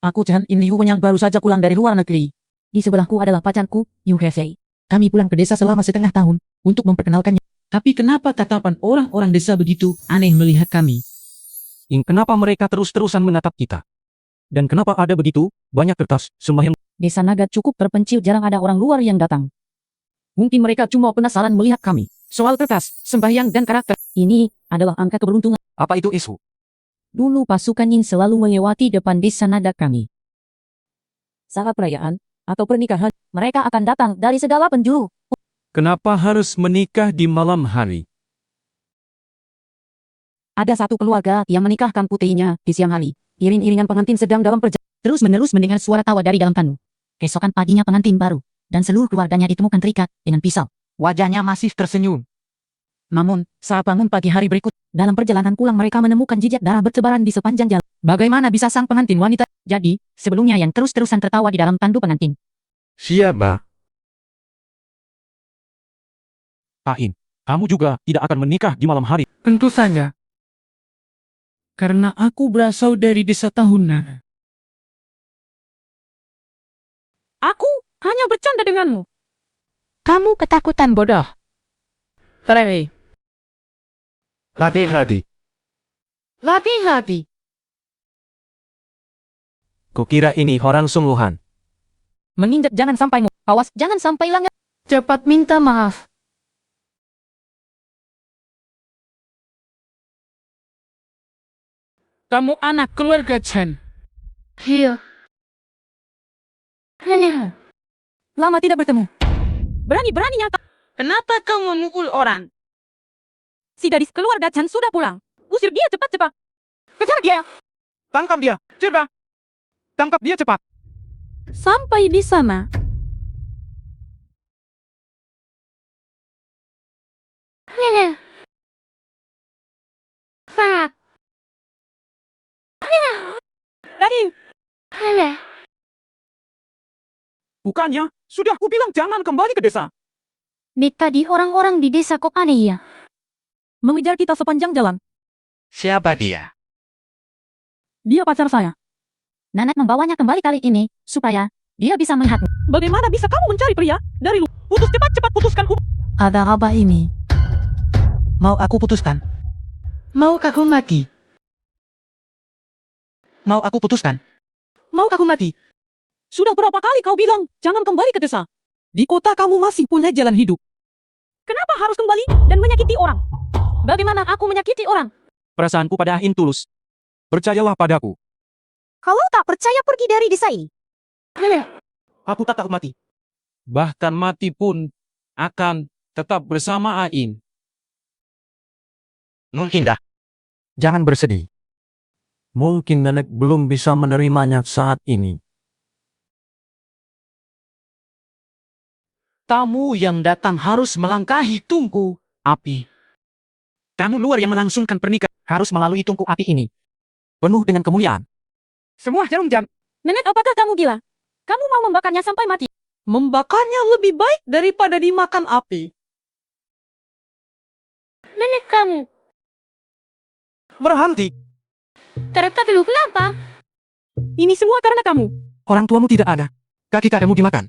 Aku Chan In Liu yang baru saja pulang dari luar negeri. Di sebelahku adalah pacarku, Yu Hefei. Kami pulang ke desa selama setengah tahun untuk memperkenalkannya. Tapi kenapa tatapan orang-orang desa begitu aneh melihat kami? Kenapa mereka terus-terusan menatap kita? Dan kenapa ada begitu banyak kertas sembahyang? Desa Naga cukup terpencil, jarang ada orang luar yang datang. Mungkin mereka cuma penasaran melihat kami. Soal kertas, sembahyang dan karakter. Ini adalah angka keberuntungan. Apa itu isu? Dulu pasukan Yin selalu melewati depan desa Naga kami. Saat perayaan atau pernikahan, mereka akan datang dari segala penjuru. Kenapa harus menikah di malam hari? Ada satu keluarga yang menikahkan putrinya di siang hari. Iring-iringan pengantin sedang dalam perjalanan. Terus-menerus mendengar suara tawa dari dalam tandu. Keesokan paginya pengantin baru dan seluruh keluarganya ditemukan terikat dengan pisau. Wajahnya masih tersenyum. Namun, saat bangun pagi hari berikut, dalam perjalanan pulang mereka menemukan jejak darah bertebaran di sepanjang jalan. Bagaimana bisa sang pengantin wanita? Jadi, sebelumnya yang terus-terusan tertawa di dalam tandu pengantin. Siapa? Ain, kamu juga tidak akan menikah di malam hari? Tentu saja. Karena aku berasal dari desa Tahuna. Aku hanya bercanda denganmu. Kamu ketakutan bodoh. Terei. Hati-hati. Hati-hati. Kukira ini orang sungguhan. Menginjak jangan sampai awas jangan sampai langgar. Cepat minta maaf. Kamu anak keluarga Chen. Iya. Lama tidak bertemu. Berani-beraninya Kenapa kau memukul orang? si gadis keluarga Chan sudah pulang. Usir dia cepat-cepat. Kejar dia. Tangkap dia, cepat. Tangkap dia cepat. Sampai di sana. Tadi. Bukannya, sudah kubilang jangan kembali ke desa. Tadi orang-orang di desa kok aneh ya? Mengejar kita sepanjang jalan. Siapa dia? Dia pacar saya. Nanak membawanya kembali kali ini, supaya dia bisa melihatmu. Bagaimana bisa kamu mencari pria dari lu? Putus cepat-cepat putuskan hubungan. Ada apa ini? Mau aku putuskan? Mau kamu mati? Mau aku putuskan? Mau aku mati? Sudah berapa kali kau bilang, jangan kembali ke desa. Di kota kamu masih punya jalan hidup. Kenapa harus kembali dan menyakiti orang? Bagaimana aku menyakiti orang? Perasaanku pada Ain tulus. Percayalah padaku. Kalau tak percaya pergi dari desa ini. Aku tak takut mati. Bahkan mati pun akan tetap bersama Ain. Mungkin dah. Jangan bersedih. Mungkin nenek belum bisa menerimanya saat ini. Tamu yang datang harus melangkahi tungku api. Tamu luar yang melangsungkan pernikahan harus melalui tungku api ini. Penuh dengan kemuliaan. Semua jarum jam. Nenek, apakah kamu gila? Kamu mau membakarnya sampai mati? Membakarnya lebih baik daripada dimakan api. Nenek kamu. Berhenti. Ternyata dulu kenapa? Ini semua karena kamu. Orang tuamu tidak ada. Kaki kakekmu dimakan.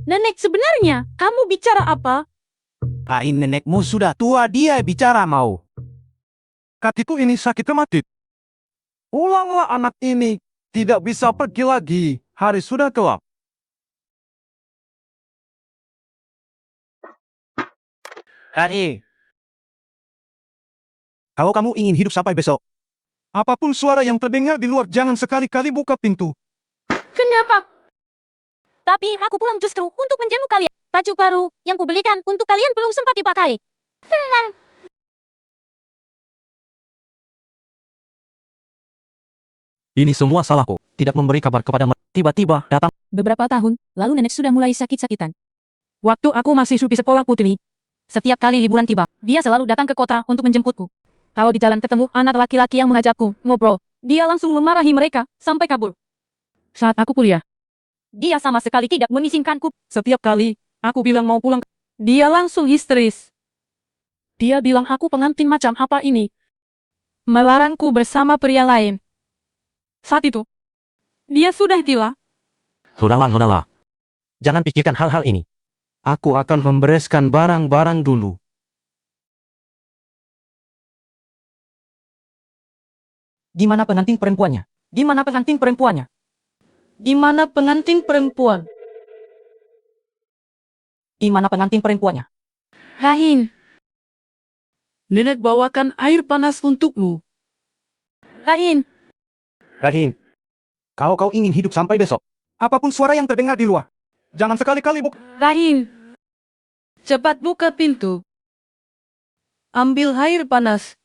Nenek, sebenarnya kamu bicara apa? Ain nenekmu sudah tua, dia bicara mau. Kakiku ini sakit mati. Ulanglah anak ini. Tidak bisa pergi lagi. Hari sudah gelap. Hei. Kalau kamu ingin hidup sampai besok, Apapun suara yang terdengar di luar, jangan sekali-kali buka pintu. Kenapa? Tapi aku pulang justru untuk menjenguk kalian. Baju baru yang kubelikan untuk kalian belum sempat dipakai. Tenang. Ini semua salahku. Tidak memberi kabar kepada mereka. Tiba-tiba datang. Beberapa tahun lalu nenek sudah mulai sakit-sakitan. Waktu aku masih supi sekolah putri, setiap kali liburan tiba, dia selalu datang ke kota untuk menjemputku. Kalau di jalan ketemu anak laki-laki yang mengajakku ngobrol, dia langsung memarahi mereka sampai kabur. Saat aku kuliah, dia sama sekali tidak mengizinkanku. Setiap kali aku bilang mau pulang, dia langsung histeris. Dia bilang aku pengantin macam apa ini. Melarangku bersama pria lain. Saat itu, Dia sudah tiba. Sudahlah. Jangan pikirkan hal-hal ini. Aku akan membereskan barang-barang dulu. Di mana pengantin perempuannya? Di mana pengantin perempuannya? Di mana pengantin perempuan? Di mana pengantin perempuannya? Rahin. Nenek bawakan air panas untukmu. Rahin. Rahim, kalau kau ingin hidup sampai besok, apapun suara yang terdengar di luar, jangan sekali-kali Rahin. Cepat buka pintu. Ambil air panas.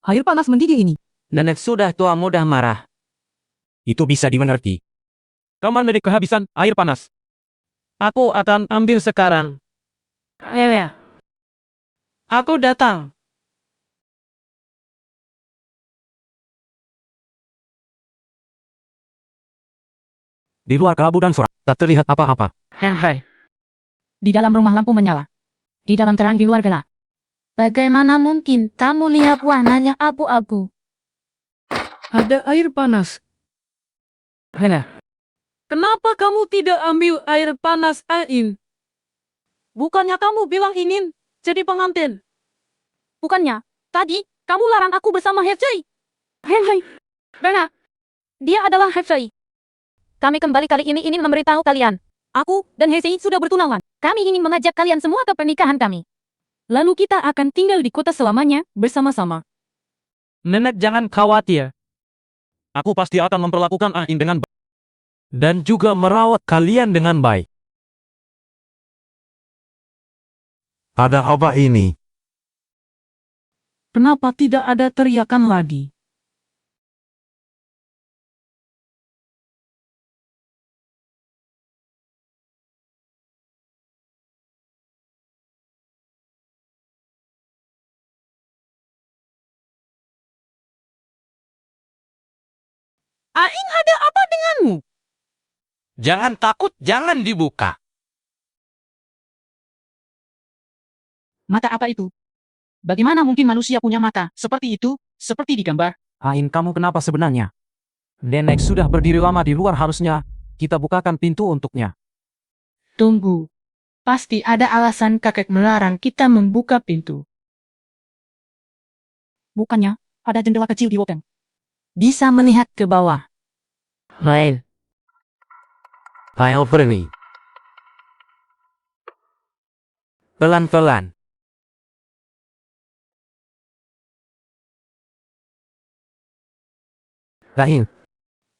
Air panas mendidih ini. Nenek sudah tua mudah marah. Itu bisa dimengerti. Kamu nenek kehabisan air panas. Aku akan ambil sekarang. Ya. Aku datang. Di luar kelabu dan suara, tak terlihat apa-apa. Hai. Di dalam rumah lampu menyala. Di dalam terang, di luar gelap. Bagaimana mungkin kamu lihat warnanya abu-abu? Ada air panas. Hena. Kenapa kamu tidak ambil air panas Ain? Bukannya kamu bilang ingin jadi pengantin? Bukannya, tadi kamu larang aku bersama Hefei. Hei. Benar. Dia adalah Hefei. Kami kembali kali ini ingin memberitahu kalian. Aku dan Hefei sudah bertunangan. Kami ingin mengajak kalian semua ke pernikahan kami. Lalu kita akan tinggal di kota selamanya bersama-sama. Nenek jangan khawatir. Aku pasti akan memperlakukan Ain dengan baik. Dan juga merawat kalian dengan baik. Ada apa ini? Kenapa tidak ada teriakan lagi? Aing ada apa denganmu? Jangan takut, jangan dibuka. Mata apa itu? Bagaimana mungkin manusia punya mata seperti itu, seperti di gambar? Ain, kamu kenapa sebenarnya? Nenek sudah berdiri lama di luar, harusnya kita bukakan pintu untuknya. Tunggu. Pasti ada alasan kakek melarang kita membuka pintu. Bukannya ada jendela kecil di loteng. Bisa melihat ke bawah. Lain. Ayo berani. Pelan-pelan. Rahim,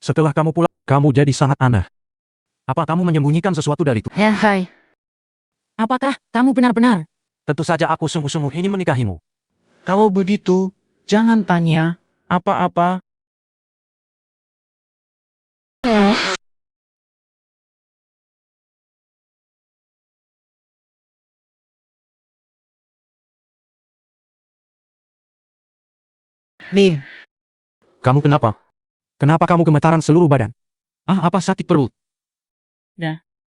setelah kamu pulang, kamu jadi sangat aneh. Apa kamu menyembunyikan sesuatu dariku? Hai. Apakah kamu benar-benar? Tentu saja aku sungguh-sungguh ingin menikahimu. Kalau begitu, jangan tanya apa-apa. Nih, Kamu kenapa? Kenapa kamu gemetaran seluruh badan? Apa sakit perut?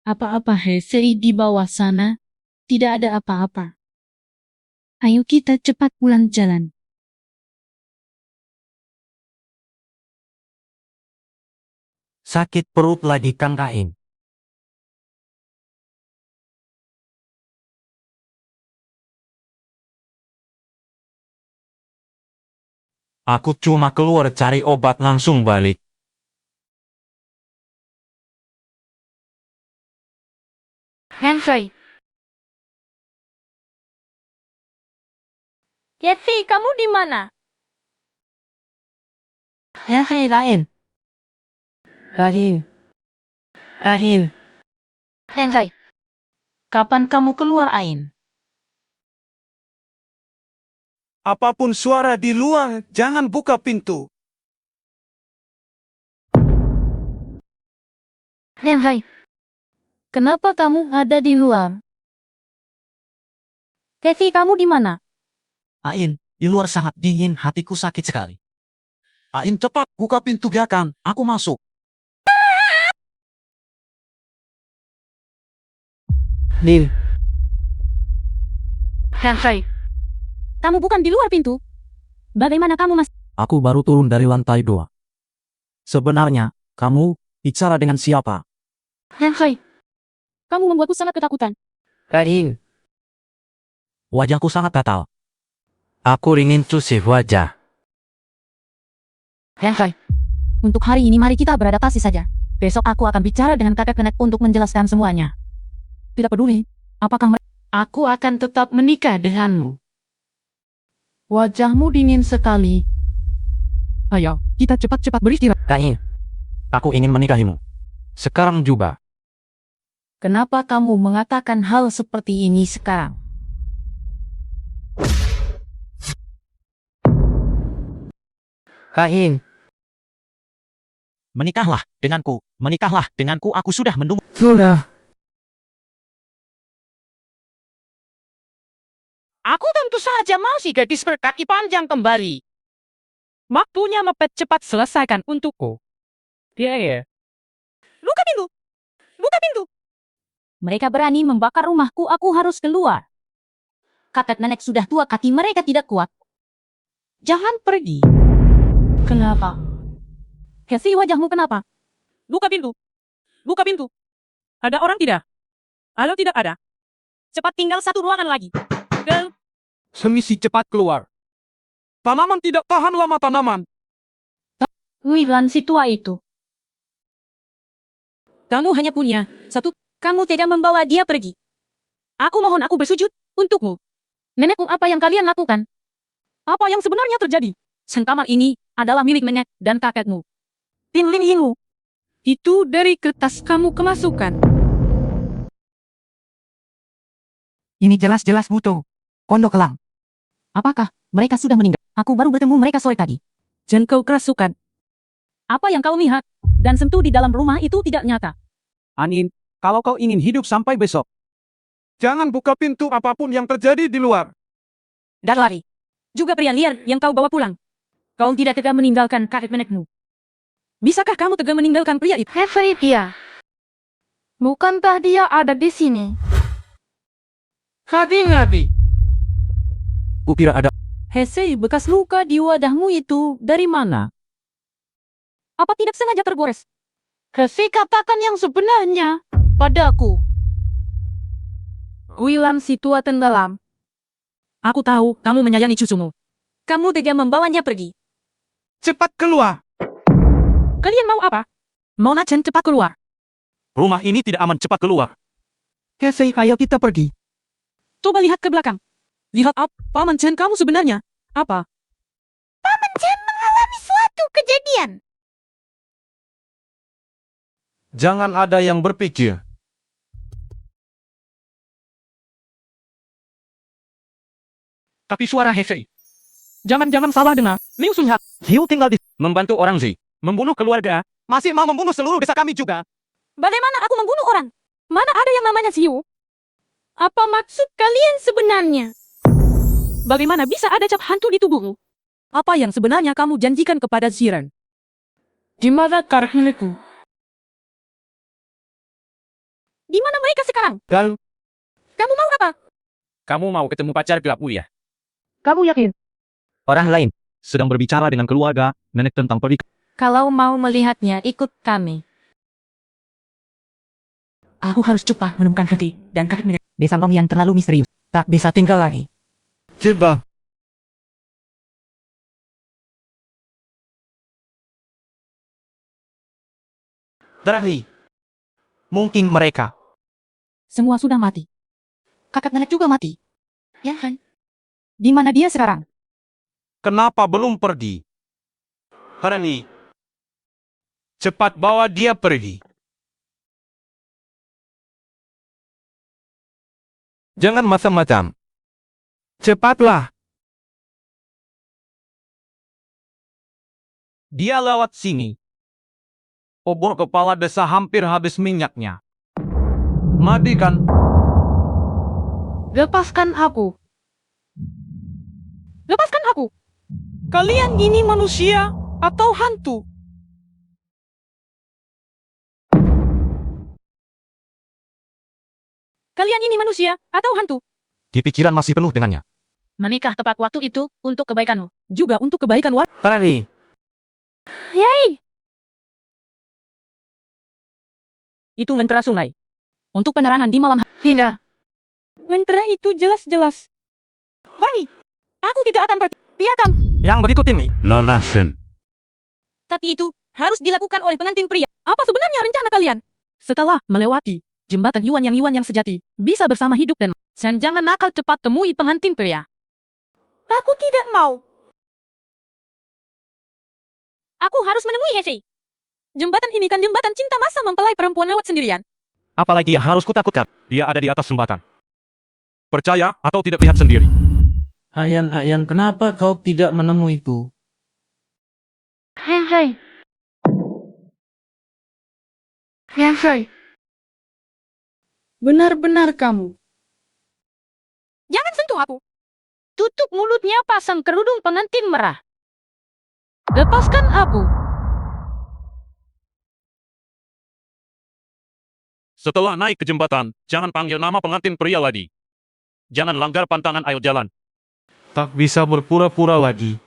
Apa-apa Hesei di bawah sana? Tidak ada apa-apa. Ayo kita cepat pulang jalan. Sakit perut lagi Kang Rain. Aku cuma keluar cari obat langsung balik. Hensei. Yeti, kamu di mana? Hei, lain. Rahim. Hensei. Kapan kamu keluar Ain? Apapun suara di luar, jangan buka pintu. Hensei. Kenapa kamu ada di luar? Yeti, kamu di mana? Ain, di luar sangat dingin, hatiku sakit sekali. Ain, cepat buka pintu belakang, aku masuk. Nih, Hensei. Kamu bukan di luar pintu. Bagaimana kamu mas? Aku baru turun dari lantai 2. Sebenarnya, Kamu bicara dengan siapa? Hai. Kamu membuatku sangat ketakutan. Kain. Wajahku sangat gatal. Aku ingin cuci wajah. Hai. Untuk hari ini mari kita beradaptasi saja. Besok aku akan bicara dengan kakak nenek untuk menjelaskan semuanya. Tidak peduli, apakah Aku akan tetap menikah denganmu. Wajahmu dingin sekali. Ayo, kita cepat-cepat beristirahat. Kain. Aku ingin menikahimu. Sekarang juga. Kenapa kamu mengatakan hal seperti ini sekarang? Kain. Menikahlah denganku. Menikahlah denganku. Aku sudah menunggu. Sudah. Aku tentu saja masih gadis berkaki panjang kembali. Waktunya mepet, cepat selesaikan untukku. Ya. Buka pintu! Buka pintu! Mereka berani membakar rumahku, aku harus keluar. Kakek nenek sudah tua, kaki mereka tidak kuat. Jangan pergi. Kenapa? Hesi, wajahmu kenapa? Buka pintu! Buka pintu! Ada orang tidak? Halo, tidak ada. Cepat, tinggal satu ruangan lagi. Girl. Semisi cepat keluar. Tanaman tidak tahan lama tanaman. Wilan si tua itu. Kamu hanya punya satu. Kamu tidak membawa dia pergi. Aku mohon, aku bersujud untukmu. Nenekku, apa yang kalian lakukan? Apa yang sebenarnya terjadi? Sengkamar ini adalah milik nenek dan kakekmu. Tin Lin Yingwu. Itu dari kertas kamu kemasukan. Ini jelas-jelas butuh. Pondok Kelang. Apakah mereka sudah meninggal? Aku baru bertemu mereka sore tadi. Jangan kau kerasukan. Apa yang kau lihat dan sentuh di dalam rumah itu tidak nyata. Anin, kalau kau ingin hidup sampai besok, jangan buka pintu apapun yang terjadi di luar. Dan lari. Juga pria liar yang kau bawa pulang. Kau tidak tega meninggalkan kakek nenekmu. Bisakah kamu tega meninggalkan pria itu? Hei dia. Bukankah dia ada di sini? Hadi. Kupira ada. Hei, bekas luka di wadahmu itu dari mana? Apa tidak sengaja tergores? Hei, katakan yang sebenarnya padaku. Wilan si tua tenggelam. Aku tahu kamu menyayangi cucumu. Kamu tega membawanya pergi. Cepat keluar. Kalian mau apa? Mau Nachen cepat keluar. Rumah ini tidak aman, cepat keluar. Hesei, ayo kita pergi. Coba lihat ke belakang. Lihat apa, Paman Chen, kamu sebenarnya apa? Paman Chen mengalami suatu kejadian. Jangan ada yang berpikir. Tapi suara Hesei. Jangan-jangan salah dengar. Liu Sunhat. Liu tinggal di membantu orang Zi. Membunuh keluarga. Masih mau membunuh seluruh desa kami juga. Bagaimana aku membunuh orang? Mana ada yang namanya Xiu? Apa maksud kalian sebenarnya? Bagaimana bisa ada cap hantu di tubuhmu? Apa yang sebenarnya kamu janjikan kepada Ziran? Di mana kakekku? Di mana mereka sekarang? Dan Kamu mau apa? Kamu mau ketemu pacar gelapmu ya? Kamu yakin? Orang lain sedang berbicara dengan keluarga nenek tentang pernikahan. Kalau mau melihatnya, ikut kami. Aku harus cepat menemukan Heti dan kakek nenek. Desa Long yang terlalu misterius. Tak bisa tinggal lagi. coba. Terakhir. Mungkin mereka. Semua sudah mati. Kakek nenek juga mati. Ya kan? Di mana dia sekarang? Kenapa belum pergi? Harani, cepat bawa dia pergi. Jangan macam-macam. Cepatlah. Dia lewat sini. Obor kepala desa hampir habis minyaknya. Mati kan? Lepaskan aku. Lepaskan aku! Kalian ini manusia atau hantu? Kalian ini manusia atau hantu? Di pikiran masih penuh dengannya. Menikah tepat waktu itu untuk kebaikanmu. Juga untuk kebaikan warga. Terakhir. Yai, Itu mentera sungai. Untuk penerangan di malam hari. Tidak. Mentera itu jelas-jelas. Baik. Aku tidak akan biarkan. Yang berikut ini. Lalasan. Tapi itu harus dilakukan oleh pengantin pria. Apa sebenarnya rencana kalian? Setelah melewati jembatan Yuan yang sejati, bisa bersama hidup dan jangan nakal, cepat temui pengantin pria. Aku tidak mau. Aku harus menemui Hesei. Jembatan ini kan jembatan cinta, masa mempelai perempuan lewat sendirian? Apalagi yang harus kutakutkan? Dia ada di atas jembatan. Percaya atau tidak lihat sendiri. Ayan, kenapa kau tidak menemuiku? Hei. Benar-benar kamu. Jangan sentuh aku. Tutup mulutnya, pasang kerudung pengantin merah. Lepaskan aku. Setelah naik ke jembatan, jangan panggil nama pengantin pria lagi. Jangan langgar pantangan, ayo jalan. Tak bisa berpura-pura lagi.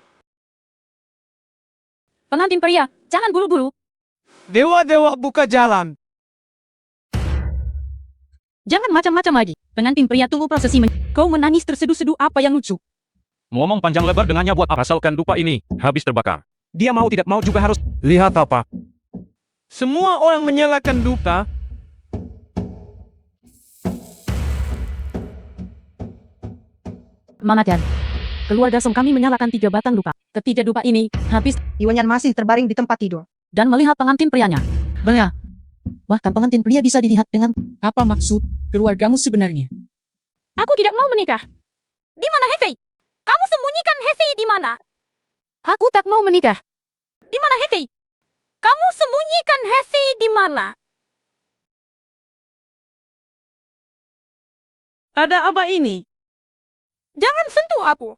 Pengantin pria, jangan buru-buru. Dewa-dewa buka jalan. Jangan macam-macam lagi. Pengantin pria, tunggu prosesi. Kau menangis terseduh-seduh, apa yang lucu? Ngomong panjang lebar dengannya buat apa? Asalkan dupa ini habis terbakar. Dia mau tidak mau juga harus. Lihat apa? Semua orang menyalakan dupa. Mamadan. Keluarga Song kami menyalakan 3 batang dupa. Ketiga dupa ini habis Yuan masih terbaring di tempat tidur. dan melihat pengantin prianya. Benar. Bahkan pengantin pria bisa dilihat dengan apa maksud keluargamu sebenarnya? Aku tidak mau menikah. Di mana Hesei? Kamu sembunyikan Hesei di mana? Aku tak mau menikah. Di mana Hesei? Kamu sembunyikan Hesei di mana? Ada apa ini? Jangan sentuh aku.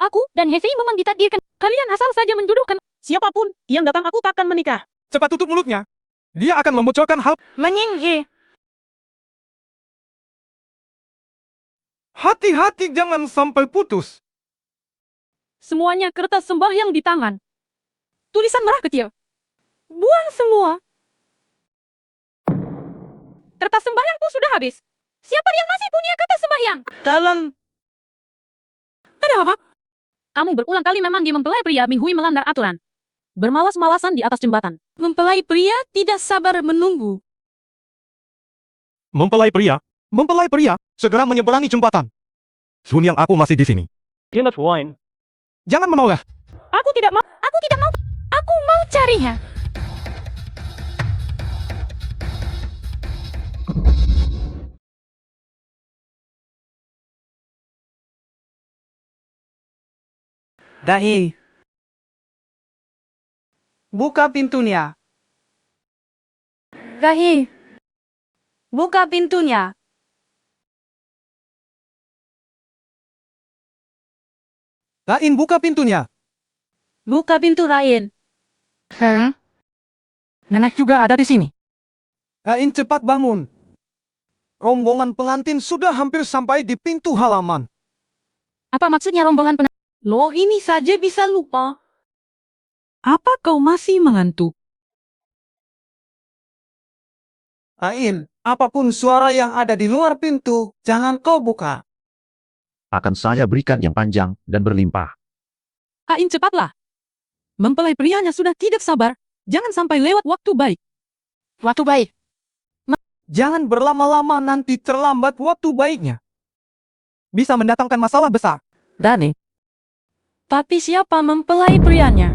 Aku dan Hesei memang ditakdirkan. Kalian asal saja menjodohkan. Siapapun yang datang aku takkan menikah. Cepat tutup mulutnya. Dia akan membocorkan hal. Menyingkir. Hati-hati jangan sampai putus. Semuanya kertas sembahyang di tangan. Tulisan merah kecil. Buang semua. Kertas sembahyangku sudah habis. Siapa yang masih punya kertas sembahyang? Dalam Ada apa? Kamu berulang kali memang dia mempelai pria Minghui melanggar aturan. Bermalas-malasan di atas jembatan. mempelai pria tidak sabar menunggu. Mempelai pria, segera menyeberangi jembatan. Sun yang aku masih di sini. Jangan menoleh. Aku tidak mau. Aku tidak mau. Aku mau carinya. Dahi. Buka pintunya. Gahi. Buka pintunya. Rain, buka pintunya. Buka pintu Rain. Nenek juga ada di sini. Rain, cepat bangun. Rombongan pengantin sudah hampir sampai di pintu halaman. Apa maksudnya rombongan Loh, ini saja bisa lupa. Apa kau masih mengantuk? Rain, apapun suara yang ada di luar pintu, jangan kau buka. Akan saya berikan yang panjang dan berlimpah. Ain, cepatlah. Mempelai prianya sudah tidak sabar. Jangan sampai lewat waktu baik. Waktu baik. Jangan berlama-lama, nanti terlambat waktu baiknya. Bisa mendatangkan masalah besar. Dani. Tapi siapa mempelai prianya?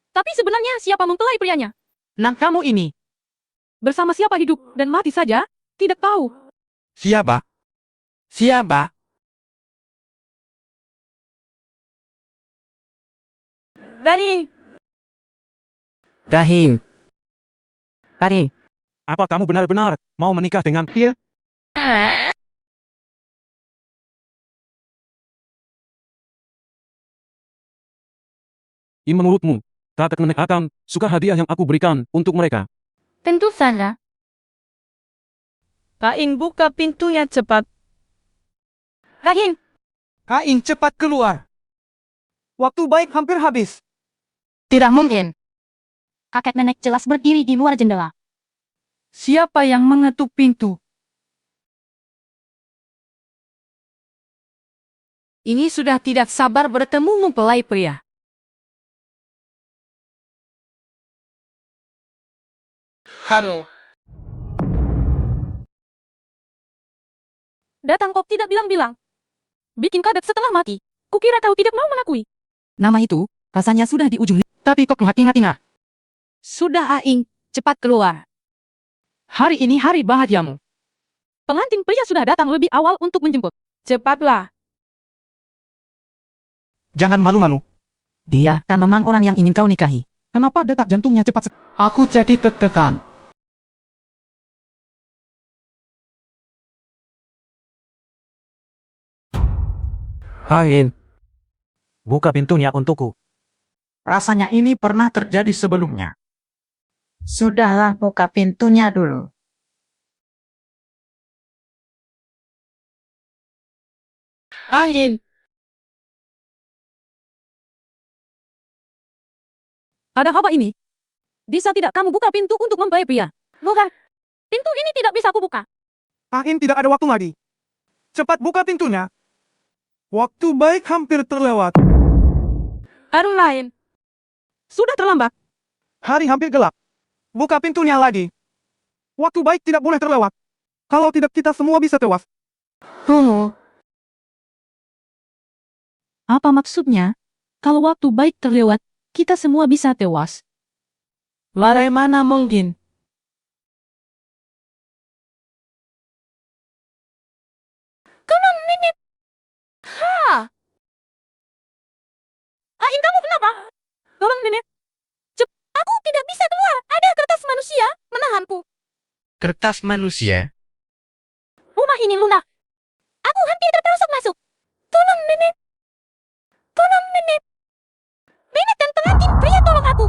Tapi sebenarnya siapa mempelai prianya? Nah, kamu ini. Bersama siapa hidup dan mati saja? Tidak tahu. Siapa? Siapa? Dari Dahi. Tadi. Apa kamu benar-benar mau menikah dengan dia? Menurutmu, kakak nenek akan suka hadiah yang aku berikan untuk mereka? Tentu saja. Rain, buka pintunya cepat. Rain. Rain, cepat keluar. Waktu baik hampir habis. Tidak mungkin. Kakek nenek jelas berdiri di luar jendela. Siapa yang mengetuk pintu? Ini sudah tidak sabar bertemu mempelai pria. Halo. Datang kok tidak bilang-bilang. Bikin kaget setengah mati. Kukira kau tidak mau mengakui. Nama itu, rasanya sudah di ujung. Tapi kok hati-hatinya. Sudah Aing, cepat keluar. Hari ini hari bahagiamu. Pengantin pria sudah datang lebih awal untuk menjemput. Cepatlah. Jangan malu-malu. Dia kan memang orang yang ingin kau nikahi. Kenapa detak jantungnya cepat sekali? Aku jadi tertekan. Ain, buka pintunya untukku. Rasanya ini pernah terjadi sebelumnya. Sudahlah, buka pintunya dulu. Ain, Ada apa ini? Bisa tidak kamu buka pintu untuk mempelai pria? Bukan. Pintu ini tidak bisa kubuka. Ain tidak ada waktu lagi. Cepat buka pintunya. Waktu baik hampir terlewat. Arun lain. Sudah terlambat. Hari hampir gelap. Buka pintunya lagi. Waktu baik tidak boleh terlewat. Kalau tidak kita semua bisa tewas. tunggu. Apa maksudnya? Kalau waktu baik terlewat, kita semua bisa tewas. Bagaimana mungkin? Konon nenek. Ha. Ain, kamu kenapa? Tolong nenek. Aku tidak bisa keluar. Ada kertas manusia menahanku. Kertas manusia? Rumah ini lunak. Aku hampir terperosok masuk. Tolong nenek. Tolong nenek. Nenek dan pengantin pria tolong aku.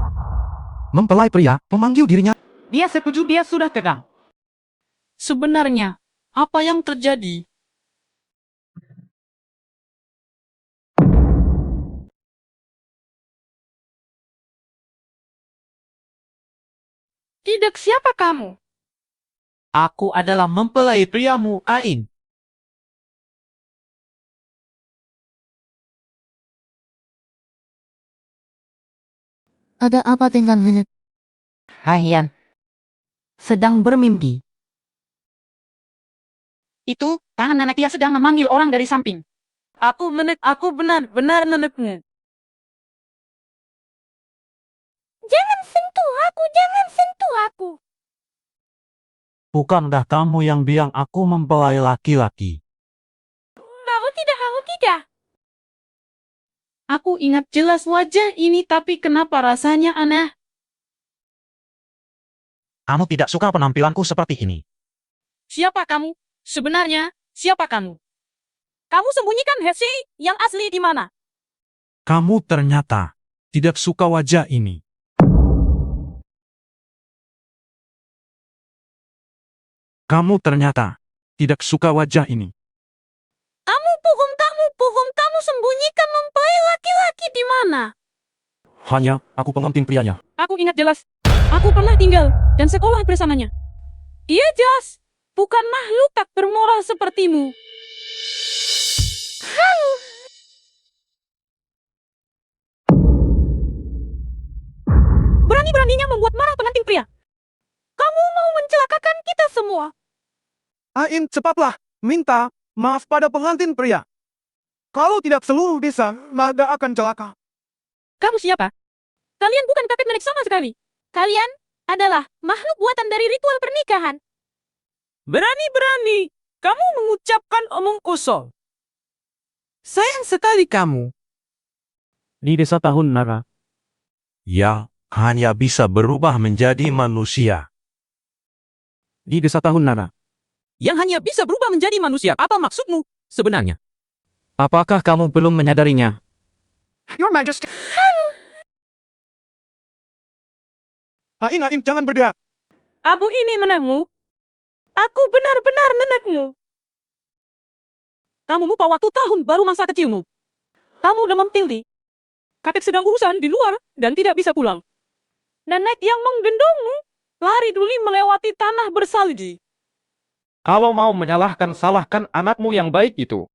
Mempelai pria memanggil dirinya. Dia setuju, dia sudah tegang. Sebenarnya, apa yang terjadi? Tidak, siapa kamu? Aku adalah mempelai priamu, Ain. Ada apa dengan nenek? Hayan. Sedang bermimpi. Itu, tangan nenek dia sedang memanggil orang dari samping. Aku benar-benar neneknya. Jangan sentuh aku, jangan sentuh aku. Bukanlah kamu yang bilang aku mempelai laki-laki. Aku tidak. Aku ingat jelas wajah ini, tapi kenapa rasanya aneh? Kamu tidak suka penampilanku seperti ini. Siapa kamu? Sebenarnya, siapa kamu? Kamu sembunyikan Hesi yang asli di mana? Kamu ternyata tidak suka wajah ini. Kamu ternyata tidak suka wajah ini. Kamu sembunyikan mempelai laki-laki di mana? Hanya aku pengantin prianya. Aku ingat jelas. Aku pernah tinggal dan sekolah bersamanya. Iya jelas. Bukan makhluk tak bermoral sepertimu. Berani-beraninya membuat marah pengantin pria. Kamu mau mencelakakan kita semua. Ain, cepatlah. Minta maaf pada pengantin pria. Kalau tidak seluruh desa, Nada akan celaka. Kamu siapa? Kalian bukan kakek nenek sama sekali. Kalian adalah makhluk buatan dari ritual pernikahan. Berani-berani kamu mengucapkan omong kosong. Sayang sekali kamu. Di desa tahun Nara. Ya, hanya bisa berubah menjadi manusia. Di desa tahun Nara. Yang hanya bisa berubah menjadi manusia. Apa maksudmu sebenarnya? Apakah kamu belum menyadarinya? Your Majesty. Ain, jangan berdebat. Abu ini nenekmu. Aku benar-benar nenekmu. Kamu lupa waktu tahun baru masa kecilmu. Kamu demam tinggi. Kakek sedang urusan di luar dan tidak bisa pulang. Nenek yang menggendongmu lari dulu melewati tanah bersalji. Kalau mau menyalahkan, salahkan anakmu yang baik itu.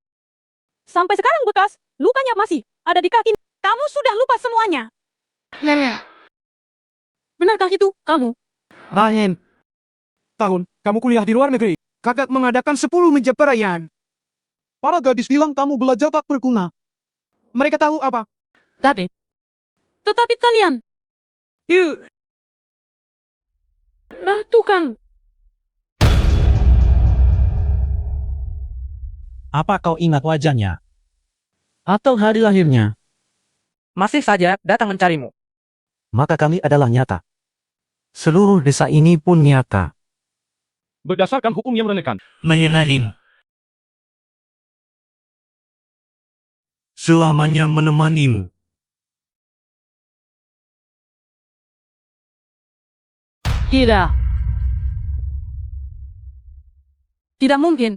Sampai sekarang bekas lukanya masih ada di kaki. Kamu sudah lupa semuanya. Benarkah itu kamu? Lain. Tahun, kamu kuliah di luar negeri. Kakak mengadakan 10 meja perayaan. Para gadis bilang kamu belajar tak berguna. Mereka tahu apa? Tetapi kalian. Yuk. Nah, tuh kan. Apa kau ingat wajahnya? Atau hari lahirnya? Masih saja datang mencarimu. Maka kami adalah nyata. Seluruh desa ini pun nyata. Berdasarkan hukum yang menekan. Menyenangin. Selamanya menemanimu. Tidak. Tidak mungkin.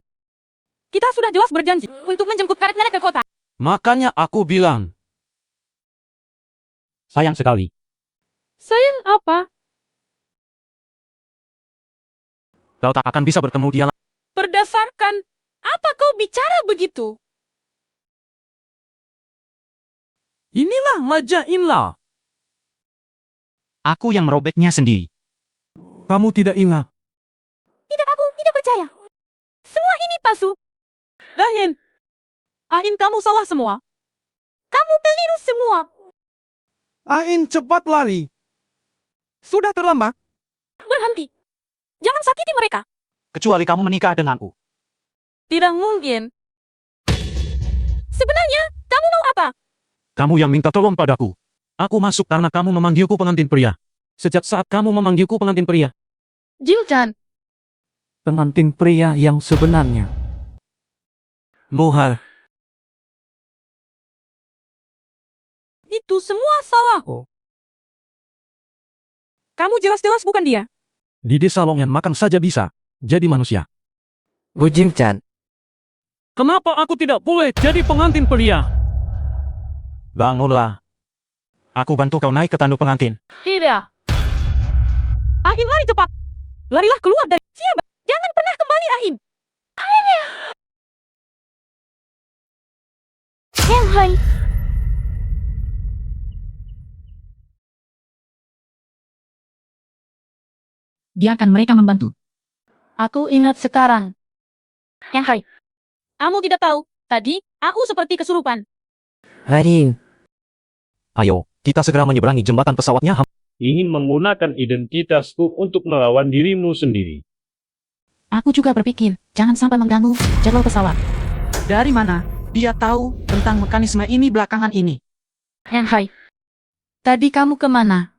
Kita sudah jelas berjanji untuk menjemput karet nenek ke kota. Makanya aku bilang. Sayang sekali. Sayang apa? Kau tak akan bisa bertemu dia lagi. Berdasarkan apa kau bicara begitu? Inilah Maja Inla. Aku yang merobeknya sendiri. Kamu tidak ingat. Tidak, aku tidak percaya. Semua ini palsu. Dahin. Ain, kamu salah semua. Kamu keliru semua. Ain, cepat lari. Sudah terlambat. Berhenti. Jangan sakiti mereka. Kecuali kamu menikah denganku. Tidak mungkin. Sebenarnya, kamu mau apa? Kamu yang minta tolong padaku. Aku masuk karena kamu memanggilku pengantin pria. Sejak saat kamu memanggilku pengantin pria. Jilchan. Pengantin pria yang sebenarnya. Mohar. Itu semua salahku. Kamu jelas-jelas bukan dia. Di desa Longyan makan saja bisa jadi manusia. Bu Jilchan, Kenapa aku tidak boleh jadi pengantin pria? Bangunlah. Aku bantu kau naik ke tanduk pengantin. Tidak. Ain, lari cepat. Larilah keluar dari siapa? Jangan pernah kembali, Ain. Akhirnya. Hai. Biarkan mereka membantu. Aku ingat sekarang. Hai. Kamu tidak tahu, tadi aku seperti kesurupan. Harin, Ayo, kita segera menyeberangi jembatan pesawatnya. Ingin menggunakan identitasku untuk melawan dirimu sendiri. Aku juga berpikir, jangan sampai mengganggu jadwal pesawat. Dari mana dia tahu tentang mekanisme ini belakangan ini? Hai. Tadi kamu kemana?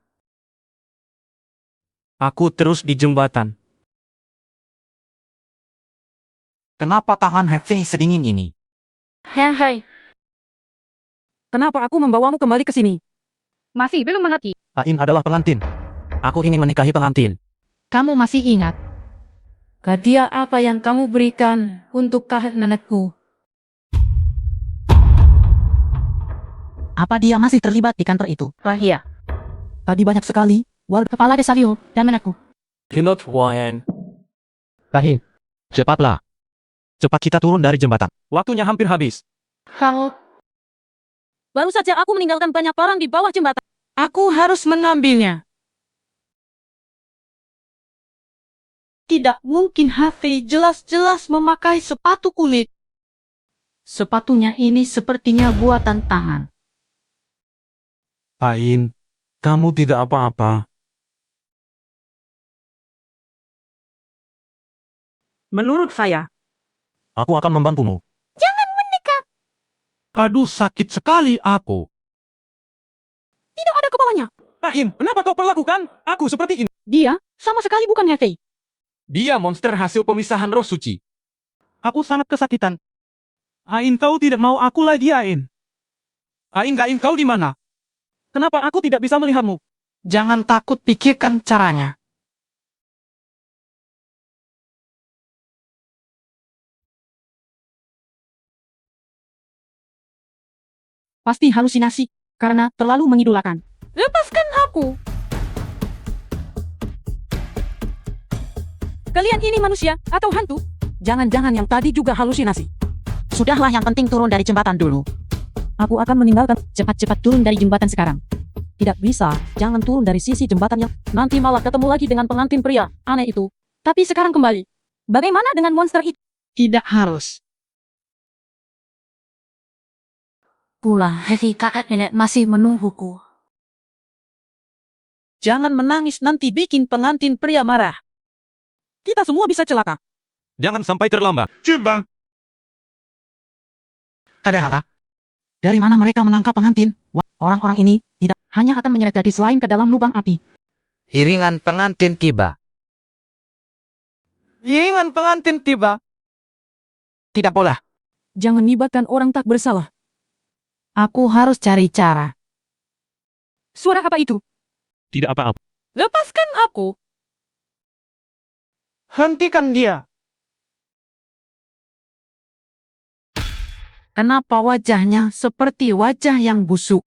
Aku terus di jembatan. Kenapa tangan Hefei sedingin ini? Hai. Kenapa aku membawamu kembali ke sini? Masih belum mengerti. Ain adalah pengantin. Aku ingin menikahi pengantin. Kamu masih ingat? Hadiah apa yang kamu berikan untuk karet nenekku? Apa dia masih terlibat di kantor itu? Rahia. Tadi banyak sekali warga kepala desa Liu dan menekku. Hinot Wayan. Kahin, cepatlah. Cepat kita turun dari jembatan. Waktunya hampir habis. Kamu, Baru saja aku meninggalkan banyak barang di bawah jembatan. aku harus mengambilnya. Tidak mungkin Hefei jelas-jelas memakai sepatu kulit. Sepatunya ini sepertinya buatan tangan. Ain, kamu tidak apa-apa. Menurut saya, Aku akan membantumu. Aduh, sakit sekali aku. Tidak ada kepalanya. Ain, kenapa kau perlakukan aku seperti ini? Dia sama sekali bukan Hefei. Dia monster hasil pemisahan roh suci. Aku sangat kesakitan. Ain, kau tidak mau aku lagi, Ain. Ain, kau di mana? Kenapa aku tidak bisa melihatmu? jangan takut, pikirkan caranya. Pasti halusinasi, karena terlalu mengidolakan. Lepaskan aku. Kalian ini manusia atau hantu? Jangan-jangan yang tadi juga halusinasi. Sudahlah, yang penting turun dari jembatan dulu. Aku akan meninggalkan. Cepat-cepat turun dari jembatan sekarang. Tidak bisa, jangan turun dari sisi jembatannya. Nanti malah ketemu lagi dengan pengantin pria aneh itu. Tapi sekarang kembali. Bagaimana dengan monster itu? Tidak harus. Pula, Heavy kakak nenek masih menungguku. Jangan menangis, nanti bikin pengantin pria marah. Kita semua bisa celaka. Jangan sampai terlambat. Coba. Ada apa? Dari mana mereka menangkap pengantin? Wah, orang-orang ini tidak hanya akan menyeret gadis lain ke dalam lubang api. Iringan pengantin tiba. Iringan pengantin tiba. Tidak boleh. Jangan libatkan orang tak bersalah. Aku harus cari cara. Suara apa itu? Tidak apa-apa. Lepaskan aku. Hentikan dia. Kenapa wajahnya seperti wajah yang busuk?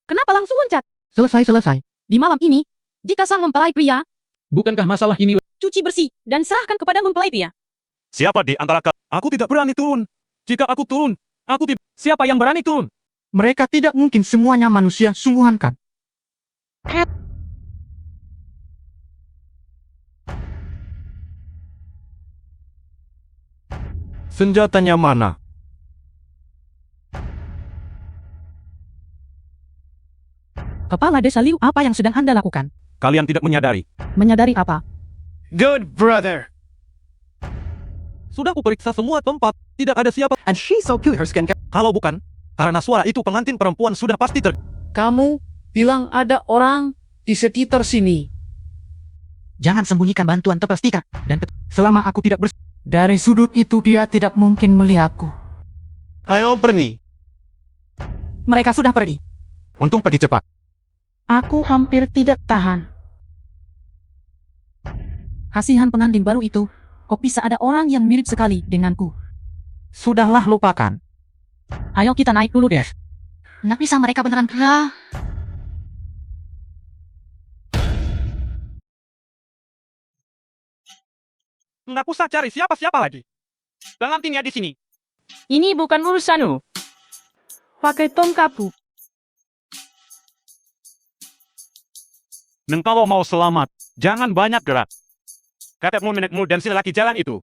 Kenapa langsung loncat? Selesai. Di malam ini, jika sang mempelai pria, Bukankah masalah ini... cuci bersih dan serahkan kepada mempelai pria. Siapa di antara Aku tidak berani turun. Jika aku turun, aku tidak. Siapa yang berani turun? Mereka tidak mungkin semuanya manusia sungguhan kan? Senjatanya mana? Kepala Desa Liu, apa yang sedang Anda lakukan? Kalian tidak menyadari. Menyadari apa? Good brother. Sudah kuperiksa semua tempat, tidak ada siapa. And she so cute, her skin. Kalau bukan, karena suara itu pengantin perempuan sudah pasti Kamu bilang ada orang di sekitar sini. Jangan sembunyikan bantuan terpastika. Dan selama aku tidak dari sudut itu dia tidak mungkin melihatku. Ayo pergi. Mereka sudah pergi. Untung pergi cepat. Aku hampir tidak tahan. Kasihan pengantin baru itu. Kok bisa ada orang yang mirip sekali denganku? Sudahlah, lupakan. Ayo kita naik dulu deh. Nggak bisa mereka beneran pria. Nggak usah cari siapa-siapa lagi. Pengantinnya di sini. Ini bukan urusanmu. Pakai tongkatku. Dan kalau mau selamat, jangan banyak gerak. Kakekmu, nenekmu, dan si lelaki jalan itu.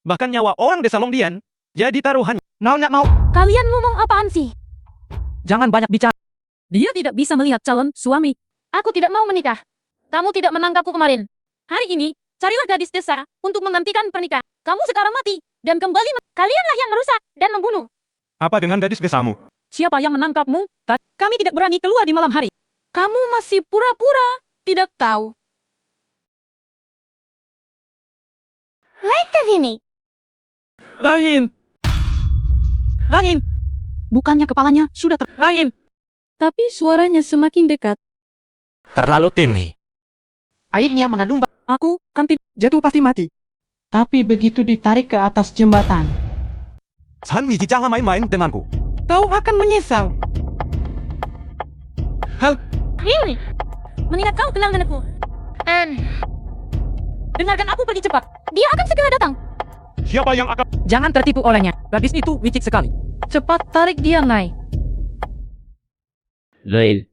Bahkan nyawa orang desa Longdian jadi taruhan. Nggak mau. Kalian ngomong apaan sih? Jangan banyak bicara. Dia tidak bisa melihat calon suami. Aku tidak mau menikah. Kamu tidak menangkapku kemarin. Hari ini, carilah gadis desa untuk menggantikan pernikahan. Kamu sekarang mati dan kembali. Kalianlah yang merusak dan membunuh. Apa dengan gadis desamu? Siapa yang menangkapmu? Kami tidak berani keluar di malam hari. Kamu masih pura-pura tidak tahu. Naik ke sini. Langin. Bukannya kepalanya sudah Langin. Tapi suaranya semakin dekat. Terlalu tinggi. Airnya mengandung Aku kan Jatuh pasti mati. tapi begitu ditarik ke atas jembatan, Sanmiji, jangan main-main denganku. kau akan menyesal. Ini. Mengingat kau kenal nenekku. Dengarkan aku pergi cepat. Dia akan segera datang. Siapa yang akan... Jangan tertipu olehnya. Gadis itu licik sekali. Cepat tarik dia naik. Lail.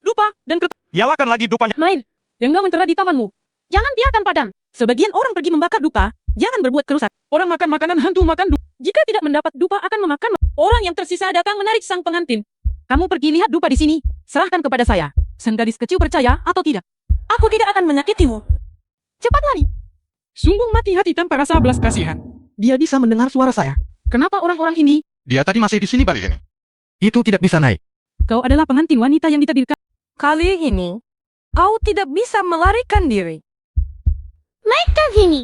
Lupa dan Nyalakan lagi dupanya. main. Yang mentera di tamanmu. Jangan biarkan padam. Sebagian orang pergi membakar dupa. Jangan berbuat kerusak. Orang makan makanan hantu makan Jika tidak mendapat dupa akan memakan. Orang yang tersisa datang menarik sang pengantin. Kamu pergi lihat dupa di sini. Serahkan kepada saya. Sang gadis kecil percaya atau tidak? Aku tidak akan menyakitimu. Cepat lari. Sungguh mati hati tanpa rasa belas kasihan. Dia bisa mendengar suara saya. Kenapa orang-orang ini? Dia tadi masih di sini balik ini. Itu tidak bisa naik. Kau adalah pengantin wanita yang ditakdirkan. Kali ini, kau tidak bisa melarikan diri. Naik ke sini.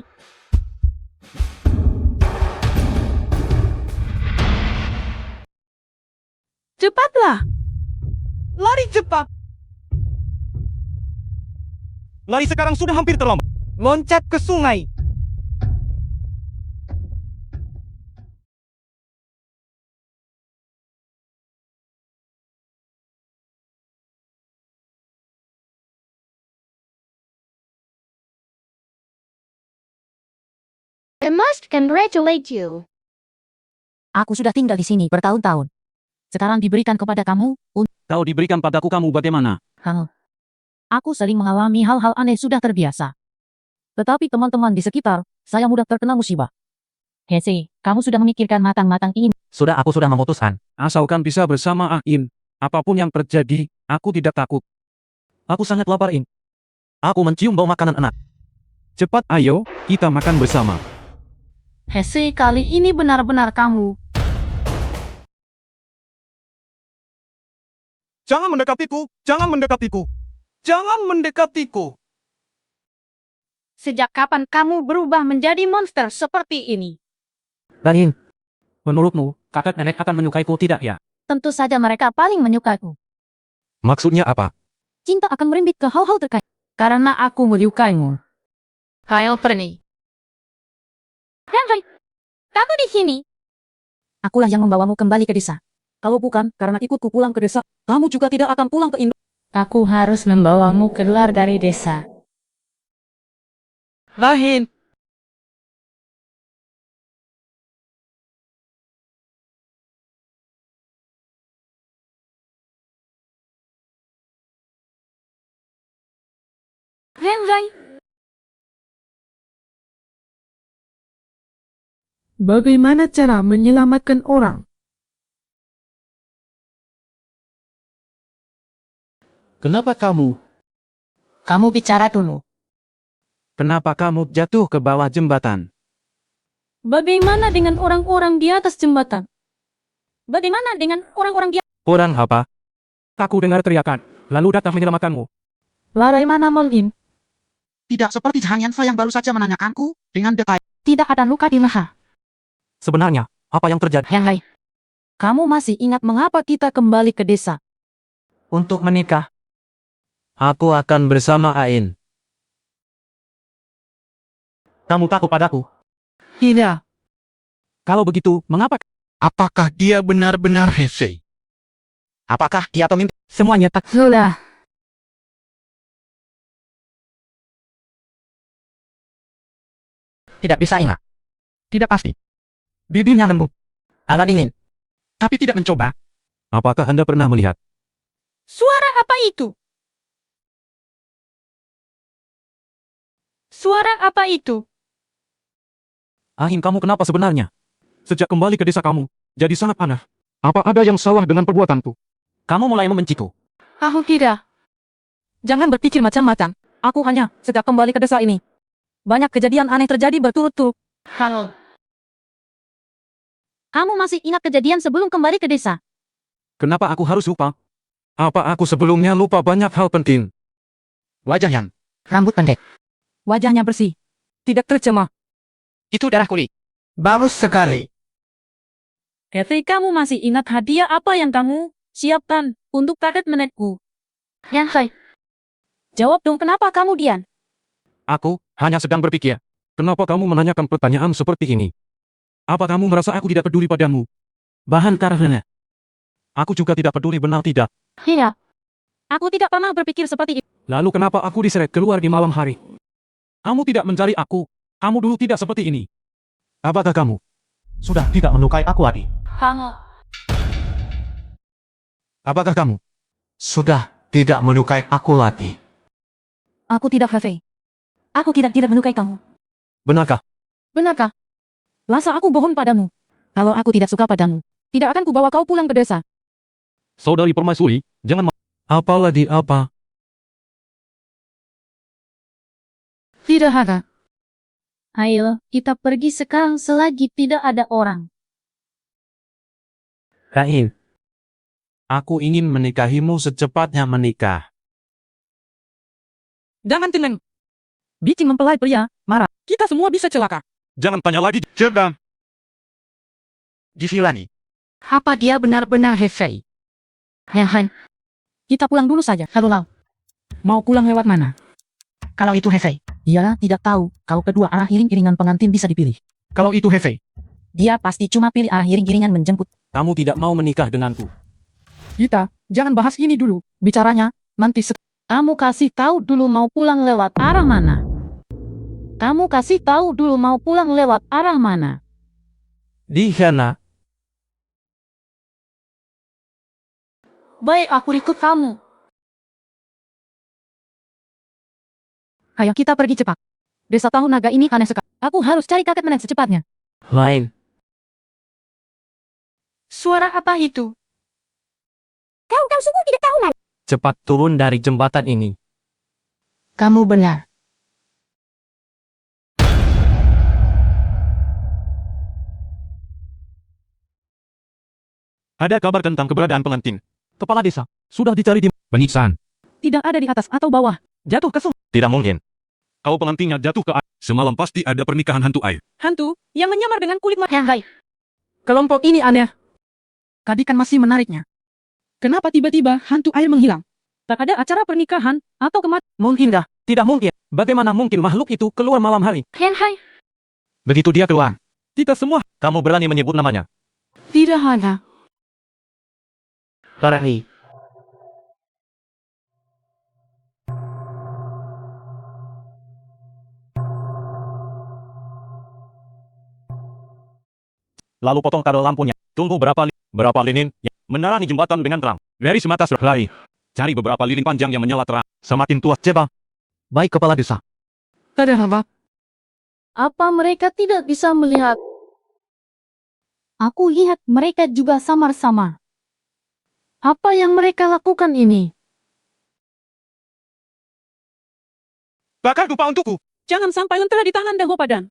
Cepatlah. Lari cepat. Lari sekarang sudah hampir terlambat. Loncat ke sungai. I must congratulate you. Aku sudah tinggal di sini bertahun-tahun. Sekarang diberikan kepada kamu untuk Kau diberikan padaku, kamu bagaimana? hal. Aku sering mengalami hal-hal aneh sudah terbiasa. Tetapi teman-teman di sekitar, saya mudah terkena musibah. Hese, kamu sudah memikirkan matang-matang ini. Sudah, aku sudah memutuskan. Asalkan bisa bersama Ain, apapun yang terjadi, aku tidak takut. Aku sangat lapar, In. Aku mencium bau makanan enak. Cepat ayo, kita makan bersama. Hese, kali ini benar-benar kamu. Jangan mendekatiku! Jangan mendekatiku! Jangan mendekatiku! Sejak kapan kamu berubah menjadi monster seperti ini? In, Menurutmu, kakek nenek akan menyukaiku tidak ya? Tentu saja mereka paling menyukaiku. Maksudnya apa? Cinta akan merembet ke hal-hal terkait. Karena aku menyukaimu. Kyle Perni. Henry, kamu di sini. Akulah yang membawamu kembali ke desa. Kalau bukan karena ikutku pulang ke desa, kamu juga tidak akan pulang ke Indo. Aku harus membawamu keluar dari desa. Lahin. Henry, Bagaimana cara menyelamatkan orang? Kenapa kamu? kamu bicara dulu. Kenapa kamu jatuh ke bawah jembatan? Bagaimana dengan orang-orang di atas jembatan? Bagaimana dengan orang-orang di Orang apa? Aku dengar teriakan, lalu datang menyelamatkanmu. Larai mana Molin? tidak seperti Hanyansa yang baru saja menanyakanku dengan dekai. tidak ada luka di leher? Sebenarnya, apa yang terjadi? Henry, kamu masih ingat mengapa kita kembali ke desa? Untuk menikah. Aku akan bersama Ain. Kamu takut padaku? Tidak. Kalau begitu, mengapa? Apakah dia benar-benar Heisei? Apakah dia pemimpin? Semuanya tak Sudah. Tidak bisa ingat. Tidak pasti. Bibirnya lembut. Agak dingin. Tapi tidak mencoba. Apakah Anda pernah melihat? Suara apa itu? Suara apa itu? Ain, kamu kenapa sebenarnya? Sejak kembali ke desa kamu, jadi sangat aneh. Apa ada yang salah dengan perbuatanku? Kamu mulai membenciku. Aku tidak. Jangan berpikir macam-macam. Aku hanya sejak kembali ke desa ini. Banyak kejadian aneh terjadi berturut-turut. Halo. Kamu masih ingat kejadian sebelum kembali ke desa? Kenapa aku harus lupa? Apa aku sebelumnya lupa banyak hal penting? Wajah yang. Rambut pendek. Wajahnya bersih. Tidak tercemar. Itu darah kulit. Bagus sekali. Kathy, kamu masih ingat hadiah apa yang kamu siapkan untuk kakek nenekku? Henry, Jawab dong, kenapa kamu diam? Aku hanya sedang berpikir. Kenapa kamu menanyakan pertanyaan seperti ini? Apa kamu merasa aku tidak peduli padamu? Bahan karena aku juga tidak peduli, benar tidak? tidak. Aku tidak pernah berpikir seperti itu. Lalu kenapa aku diseret keluar di malam hari? Kamu tidak mencari aku. Kamu dulu tidak seperti ini. Apakah kamu Sudah tidak melukai aku lagi. Halo. Apakah kamu Sudah tidak melukai aku lagi. Aku tidak, Kathy. Aku tidak menyukai kamu. benarkah? Benarkah? Masa aku bohong padamu? Kalau aku tidak suka padamu, tidak akan kubawa kau pulang ke desa. Saudari permaisuri, jangan apalagi apa? Tidak ada. Ayo, kita pergi sekarang selagi tidak ada orang. Ain, aku ingin menikahimu secepatnya menikah. Jangan tenang. Bikin mempelai pria, marah. Kita semua bisa celaka. Jangan tanya lagi, Cerdan. Divilani. Apa dia benar-benar Heisei? Henry, Kita pulang dulu saja. Halo, Lau. Mau pulang lewat mana? Kalau itu Heisei. Dia tidak tahu kalau kedua arah iring-iringan pengantin bisa dipilih. Kalau itu Heisei. Dia pasti cuma pilih arah iring-iringan menjemput. Kamu tidak mau menikah denganku. Kita, jangan bahas ini dulu. Bicaranya, nanti kamu kasih tahu dulu mau pulang lewat arah mana. Kamu kasih tahu dulu mau pulang lewat arah mana. Di sana. Baik, aku ikut kamu. Ayo kita pergi cepat. Desa Tahu Naga ini aneh sekali. Aku harus cari kakek nenek secepatnya. Lain. Suara apa itu? Kau sungguh tidak tahu, Nan. Cepat turun dari jembatan ini. Kamu benar. Ada kabar tentang keberadaan pengantin. Kepala desa, sudah dicari di... Penyiksaan. Tidak ada di atas atau bawah. Jatuh ke sungai. Tidak mungkin. Kau pengantinnya jatuh ke air. Semalam pasti ada pernikahan hantu air. Hantu yang menyamar dengan kulit Ya, hai. Kelompok ini aneh. Tadi kan masih menariknya. Kenapa tiba-tiba hantu air menghilang? Tak ada acara pernikahan atau kematian. Mungkin dah, tidak mungkin. Bagaimana mungkin makhluk itu keluar malam hari? Hai. Begitu dia keluar, Kita semua... kamu berani menyebut namanya. tidak ada. Pergi. Lalu potong kabel lampunya. Tunggu berapa lilin yang menerangi jembatan dengan terang. Dari semata serlai. Cari beberapa lilin panjang yang menyala terang. Semakin tua coba. Baik, kepala desa. Ada apa? Apa mereka tidak bisa melihat? Aku lihat mereka juga samar-samar. Apa yang mereka lakukan ini? Bakar dupa untukku. Jangan sampai lentera di tangan dan padan.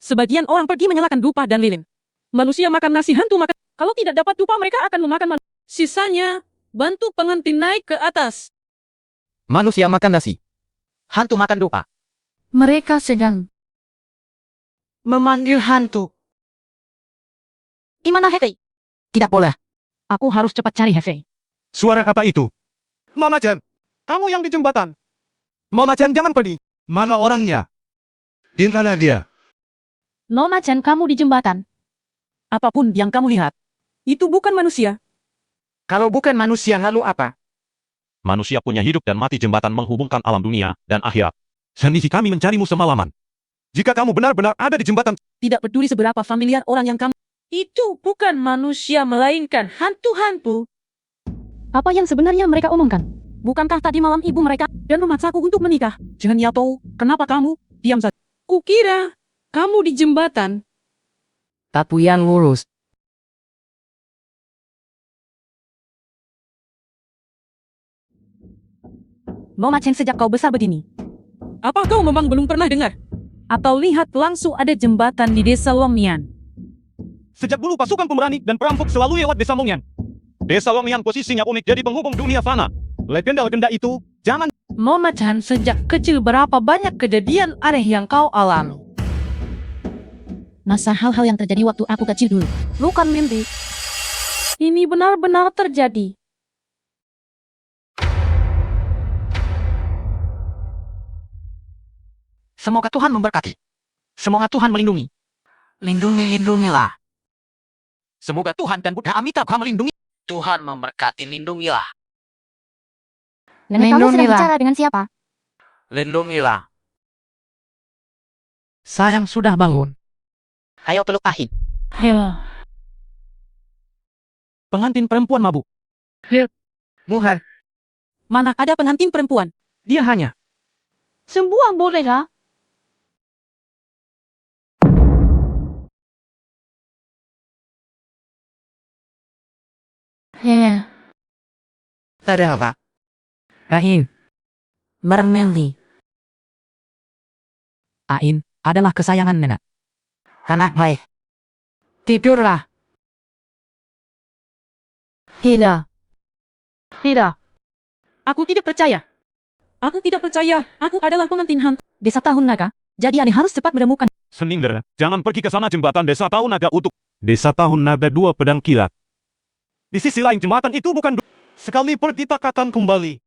Sebagian orang pergi menyalakan dupa dan lilin. Manusia makan nasi, hantu makan. Kalau tidak dapat dupa, mereka akan memakan manusia. Sisanya, bantu pengantin naik ke atas. Manusia makan nasi. Hantu makan dupa. Mereka sedang Memanggil hantu. di mana Hefei? Tidak boleh. Aku harus cepat cari Hefei. Suara apa itu? Mama Chen, kamu yang di jembatan. Mama Chen, jangan pergi. Mana orangnya? Di mana dia? Nona Chan, kamu di jembatan. Apapun yang kamu lihat, itu bukan manusia. Kalau bukan manusia, lalu apa? Manusia punya hidup dan mati, jembatan menghubungkan alam dunia dan akhirat. Sendiri kami mencarimu semalaman. Jika kamu benar-benar ada di jembatan, Tidak peduli seberapa familiar orang yang kamu... Itu bukan manusia, melainkan hantu-hantu. Apa yang sebenarnya mereka omongkan? Bukankah tadi malam ibu mereka dan memaksaku untuk menikah? Jangan ya tahu, kenapa kamu diam saja? Kukira kamu di jembatan. Tapi yang lurus. Nona Chen, sejak kau besar begini, Apa kau memang belum pernah dengar? Atau lihat langsung ada jembatan di desa Longnian? sejak dulu pasukan pemberani dan perampok selalu lewat desa Longyan. Desa Longyan posisinya unik jadi penghubung dunia fana. Legenda-legenda itu, jangan... Nona Chan, sejak kecil berapa banyak kejadian aneh yang kau alami? masa hal-hal yang terjadi waktu aku kecil dulu. Bukan mimpi. Ini benar-benar terjadi. Semoga Tuhan memberkati. Semoga Tuhan melindungi. Lindungilah. Semoga Tuhan dan Buddha Amitabha melindungi. Tuhan memberkati, lindungilah. Nenek kamu sedang bicara dengan siapa? Lindungilah. Sayang sudah bangun. Ayo peluk Ahin. Hela. Pengantin perempuan mabuk. Muhar, Mana ada pengantin perempuan? dia hanya. Semua boleh lah. Ya. Ada apa? Ain. Mermeli. Ain adalah kesayangan nenek. Anak baik. Tidurlah. Tidak. Tidak. Aku tidak percaya. Aku tidak percaya. Aku adalah pengantin hantu. Desa Tahun Naga, jadi aneh harus cepat menemukan. Seningder, jangan pergi ke sana, jembatan Desa Tahun Naga utuh. Desa Tahun Naga 2 pedang kilat. Di sisi lain jembatan itu bukan sekali kita akan kembali.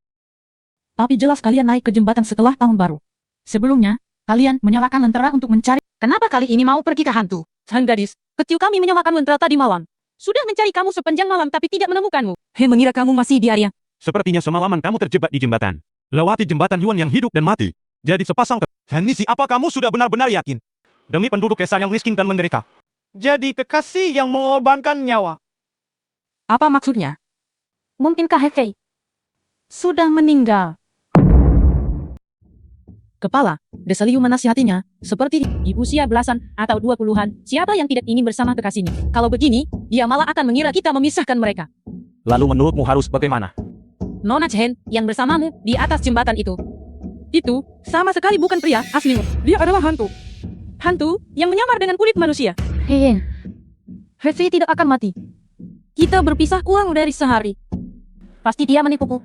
Tapi jelas kalian naik ke jembatan setelah tahun baru. Sebelumnya, kalian menyalakan lentera untuk mencari. Kenapa kali ini mau pergi ke hantu? Sang gadis, kecil kami menyalakan lentera tadi malam. Sudah mencari kamu sepanjang malam tapi tidak menemukanmu. He mengira kamu masih di area. Sepertinya semalaman kamu terjebak di jembatan. Lewati jembatan Yuan yang hidup dan mati. Jadi sepasang Henisi, apa kamu sudah benar-benar yakin? Demi penduduk desa yang miskin dan menderita. Jadi kekasih yang mengorbankan nyawa. Apa maksudnya? Mungkinkah Hefei sudah meninggal? Kepala Desa Liu menasihatinya, seperti di usia belasan atau 20-an, siapa yang tidak ingin bersama kekasihnya? Kalau begini, dia malah akan mengira kita memisahkan mereka. Lalu menurutmu harus bagaimana? Nona Chen yang bersamamu di atas jembatan itu. Itu sama sekali bukan pria asli. Dia adalah hantu. Hantu yang menyamar dengan kulit manusia. Hei, Hefei tidak akan mati. Kita berpisah kurang dari sehari. Pasti dia menipuku.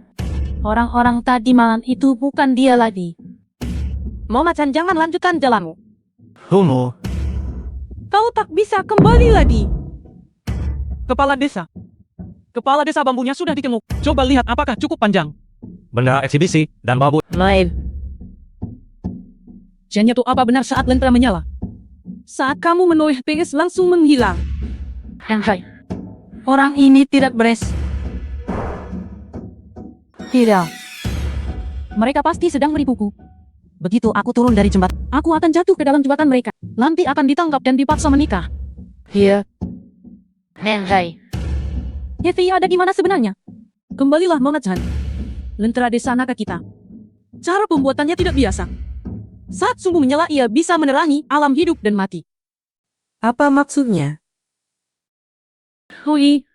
Orang-orang tadi malam itu bukan dia lagi. Nona Chen, jangan lanjutkan jalanmu. Homo. Kau tak bisa kembali lagi. Kepala desa. Kepala desa bambunya sudah dikemuk. Coba lihat apakah cukup panjang. Benda eksibisi dan bambu. Lain. Chen itu apa benar saat lentera menyala? Saat kamu menoleh PS langsung menghilang. Hefei, orang ini tidak beres. Tidak. Mereka pasti sedang menipuku. Begitu aku turun dari jembatan, aku akan jatuh ke dalam jembatan mereka. Nanti akan ditangkap dan dipaksa menikah. Iya. Hefei. Hefei ada di mana sebenarnya? Kembalilah Nona Chen. Lentera desa naga kita. Cara pembuatannya tidak biasa. Saat sumbu menyala ia bisa menerangi alam hidup dan mati. Apa maksudnya? Hui,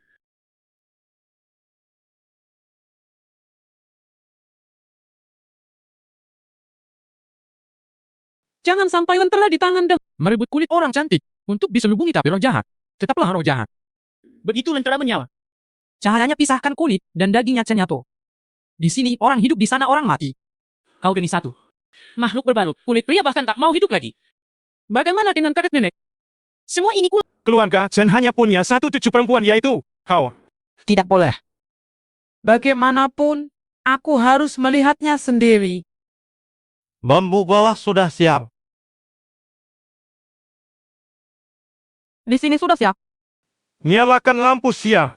Jangan sampai lentera di tangan dan Merebut kulit orang cantik untuk diselubungi tapi roh jahat. Tetaplah roh jahat. Begitu lentera menyala. cahayanya pisahkan kulit dan dagingnya cenyato. Di sini orang hidup, di sana orang mati. Kau Deni satu. Makhluk berbalut, kulit pria bahkan tak mau hidup lagi. Bagaimana dengan kakek nenek? Semua ini Keluarga Chen hanya punya satu cucu perempuan, yaitu kau. Tidak boleh. Bagaimanapun, aku harus melihatnya sendiri. Bambu bawah sudah siap. di sini sudah siap. Nyalakan lampu siap.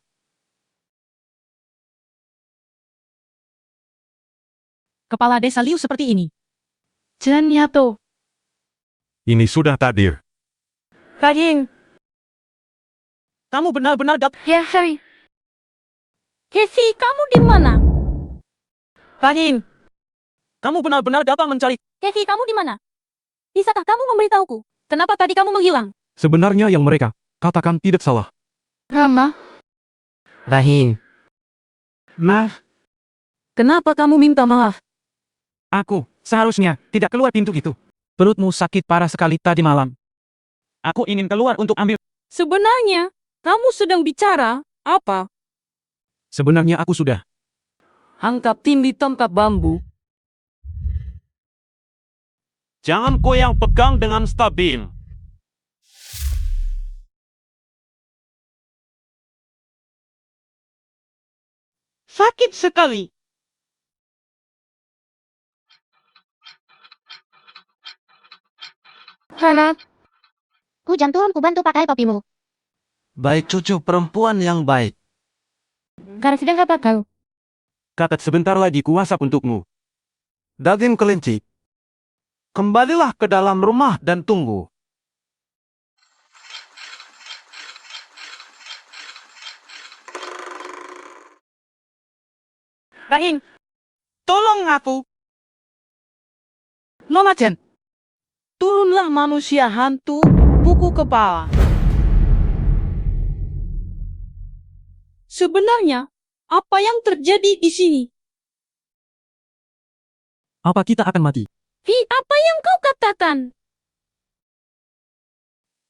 kepala desa Liu seperti ini. Chen Yato. Ini sudah takdir. Kajing. Kamu benar-benar Hefei. Hefei, kamu di mana? Kajing. Kamu benar-benar datang mencari. Hefei, kamu di mana? Bisakah kamu memberitahuku? Kenapa tadi kamu menghilang? Sebenarnya yang mereka katakan tidak salah. Rama. Rahin, Maaf, Kenapa kamu minta maaf? aku seharusnya tidak keluar pintu itu. Perutmu sakit parah sekali tadi malam. Aku ingin keluar untuk ambil. Sebenarnya, kamu sedang bicara apa? Sebenarnya aku sudah. Angkat tindih tempat bambu. Jangan goyang, pegang dengan stabil. Sakit sekali. Hana. Hujan turun, ku bantu pakai topimu. Baik cucu perempuan yang baik. Karena sedang apa kau? Katat sebentar lagi kuasa untukmu. Daging kelinci. Kembalilah ke dalam rumah dan tunggu. Rahing, tolong aku. Nona Chen, turunlah manusia hantu, buku kepala. Sebenarnya, apa yang terjadi di sini? Apa kita akan mati? Apa yang kau katakan?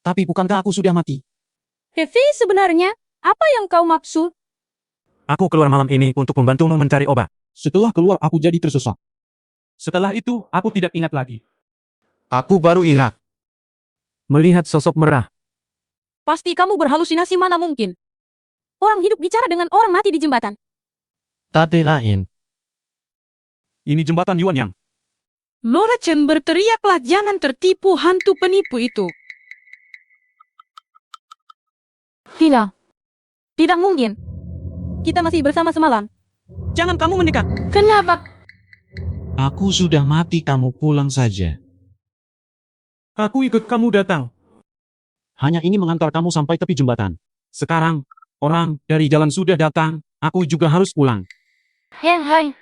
Tapi bukankah aku sudah mati? Hefei, sebenarnya, apa yang kau maksud? Aku keluar malam ini untuk membantumu mencari obat. Setelah keluar aku jadi tersesat. Setelah itu, aku tidak ingat lagi. Aku baru ingat. Melihat sosok merah. Pasti kamu berhalusinasi, mana mungkin. Orang hidup bicara dengan orang mati di jembatan. Tadi lain. Ini jembatan Yuan Yang. Nona Chen berteriaklah, jangan tertipu hantu penipu itu. Tidak. Tidak mungkin. Kita masih bersama semalam. Jangan kamu menikah. Kenapa? Aku sudah mati, kamu pulang saja. Aku ikut kamu datang. Hanya ingin mengantar kamu sampai tepi jembatan. Sekarang, orang dari jalan sudah datang, aku juga harus pulang. Hai.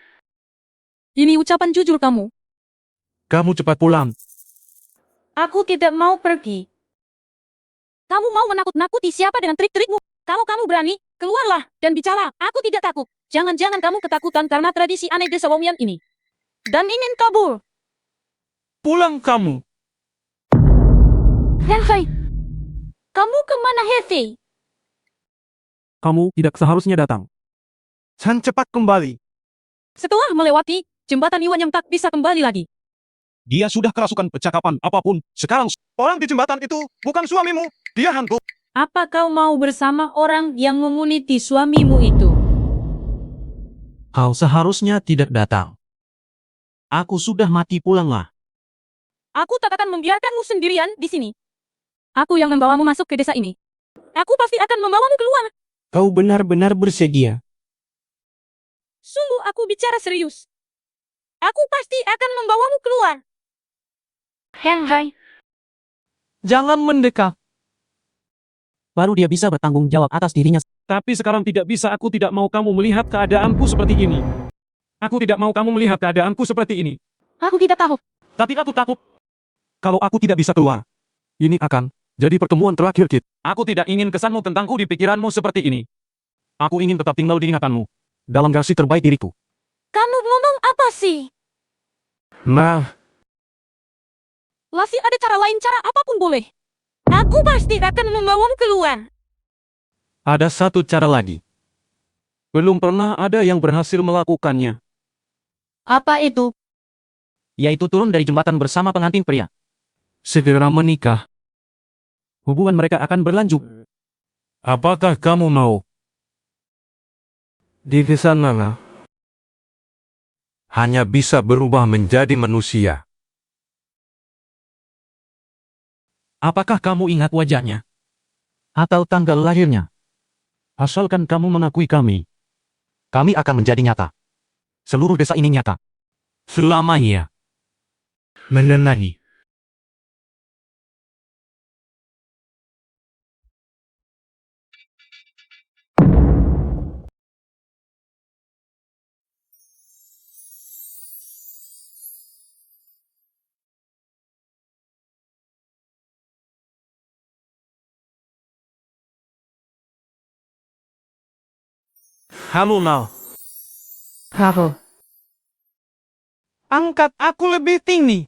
Ini ucapan jujur kamu. Kamu cepat pulang. Aku tidak mau pergi. Kamu mau menakut-nakuti siapa dengan trik-trikmu? Kamu berani? Keluarlah dan bicara. Aku tidak takut. Jangan-jangan kamu ketakutan karena tradisi aneh desa Womian ini. Dan ingin kabur. Pulang kamu. Hai. Kamu kemana, Hefei? Kamu tidak seharusnya datang. Dan cepat kembali. Setelah melewati jembatan Yuan yang tak bisa kembali lagi. Dia sudah kerasukan percakapan apapun. Sekarang, Orang di jembatan itu bukan suamimu. Dia hantu. Apa kau mau bersama orang yang memuniti suamimu itu? Kau seharusnya tidak datang. Aku sudah mati, pulanglah. Aku tak akan membiarkanmu sendirian di sini. Aku yang membawamu masuk ke desa ini. Aku pasti akan membawamu keluar. Kau benar-benar bersedia. Sungguh aku bicara serius. Aku pasti akan membawamu keluar. Hai. Jangan mendekat. Baru dia bisa bertanggung jawab atas dirinya. Tapi sekarang tidak bisa, aku tidak mau kamu melihat keadaanku seperti ini. Aku tidak mau kamu melihat keadaanku seperti ini. Aku tidak tahu. Tapi aku takut. kalau aku tidak bisa keluar, ini akan jadi pertemuan terakhir Kit. Aku tidak ingin kesanmu tentangku di pikiranmu seperti ini. Aku ingin tetap tinggal di ingatanmu. Dalam versi terbaik diriku. Kamu ngomong apa sih? Nah, Masih ada cara lain, cara apapun boleh. Aku pasti akan membawamu keluar. ada satu cara lagi. Belum pernah ada yang berhasil melakukannya. Apa itu? Yaitu turun dari jembatan bersama pengantin pria. Segera menikah. Hubungan mereka akan berlanjut. Apakah kamu mau? Di sana. Hanya bisa berubah menjadi manusia. Apakah kamu ingat wajahnya? Atau tanggal lahirnya? Asalkan kamu mengakui kami. Kami akan menjadi nyata. Seluruh desa ini nyata. Selamanya. Menenangi. Halo, Nal. Halo. Angkat aku lebih tinggi.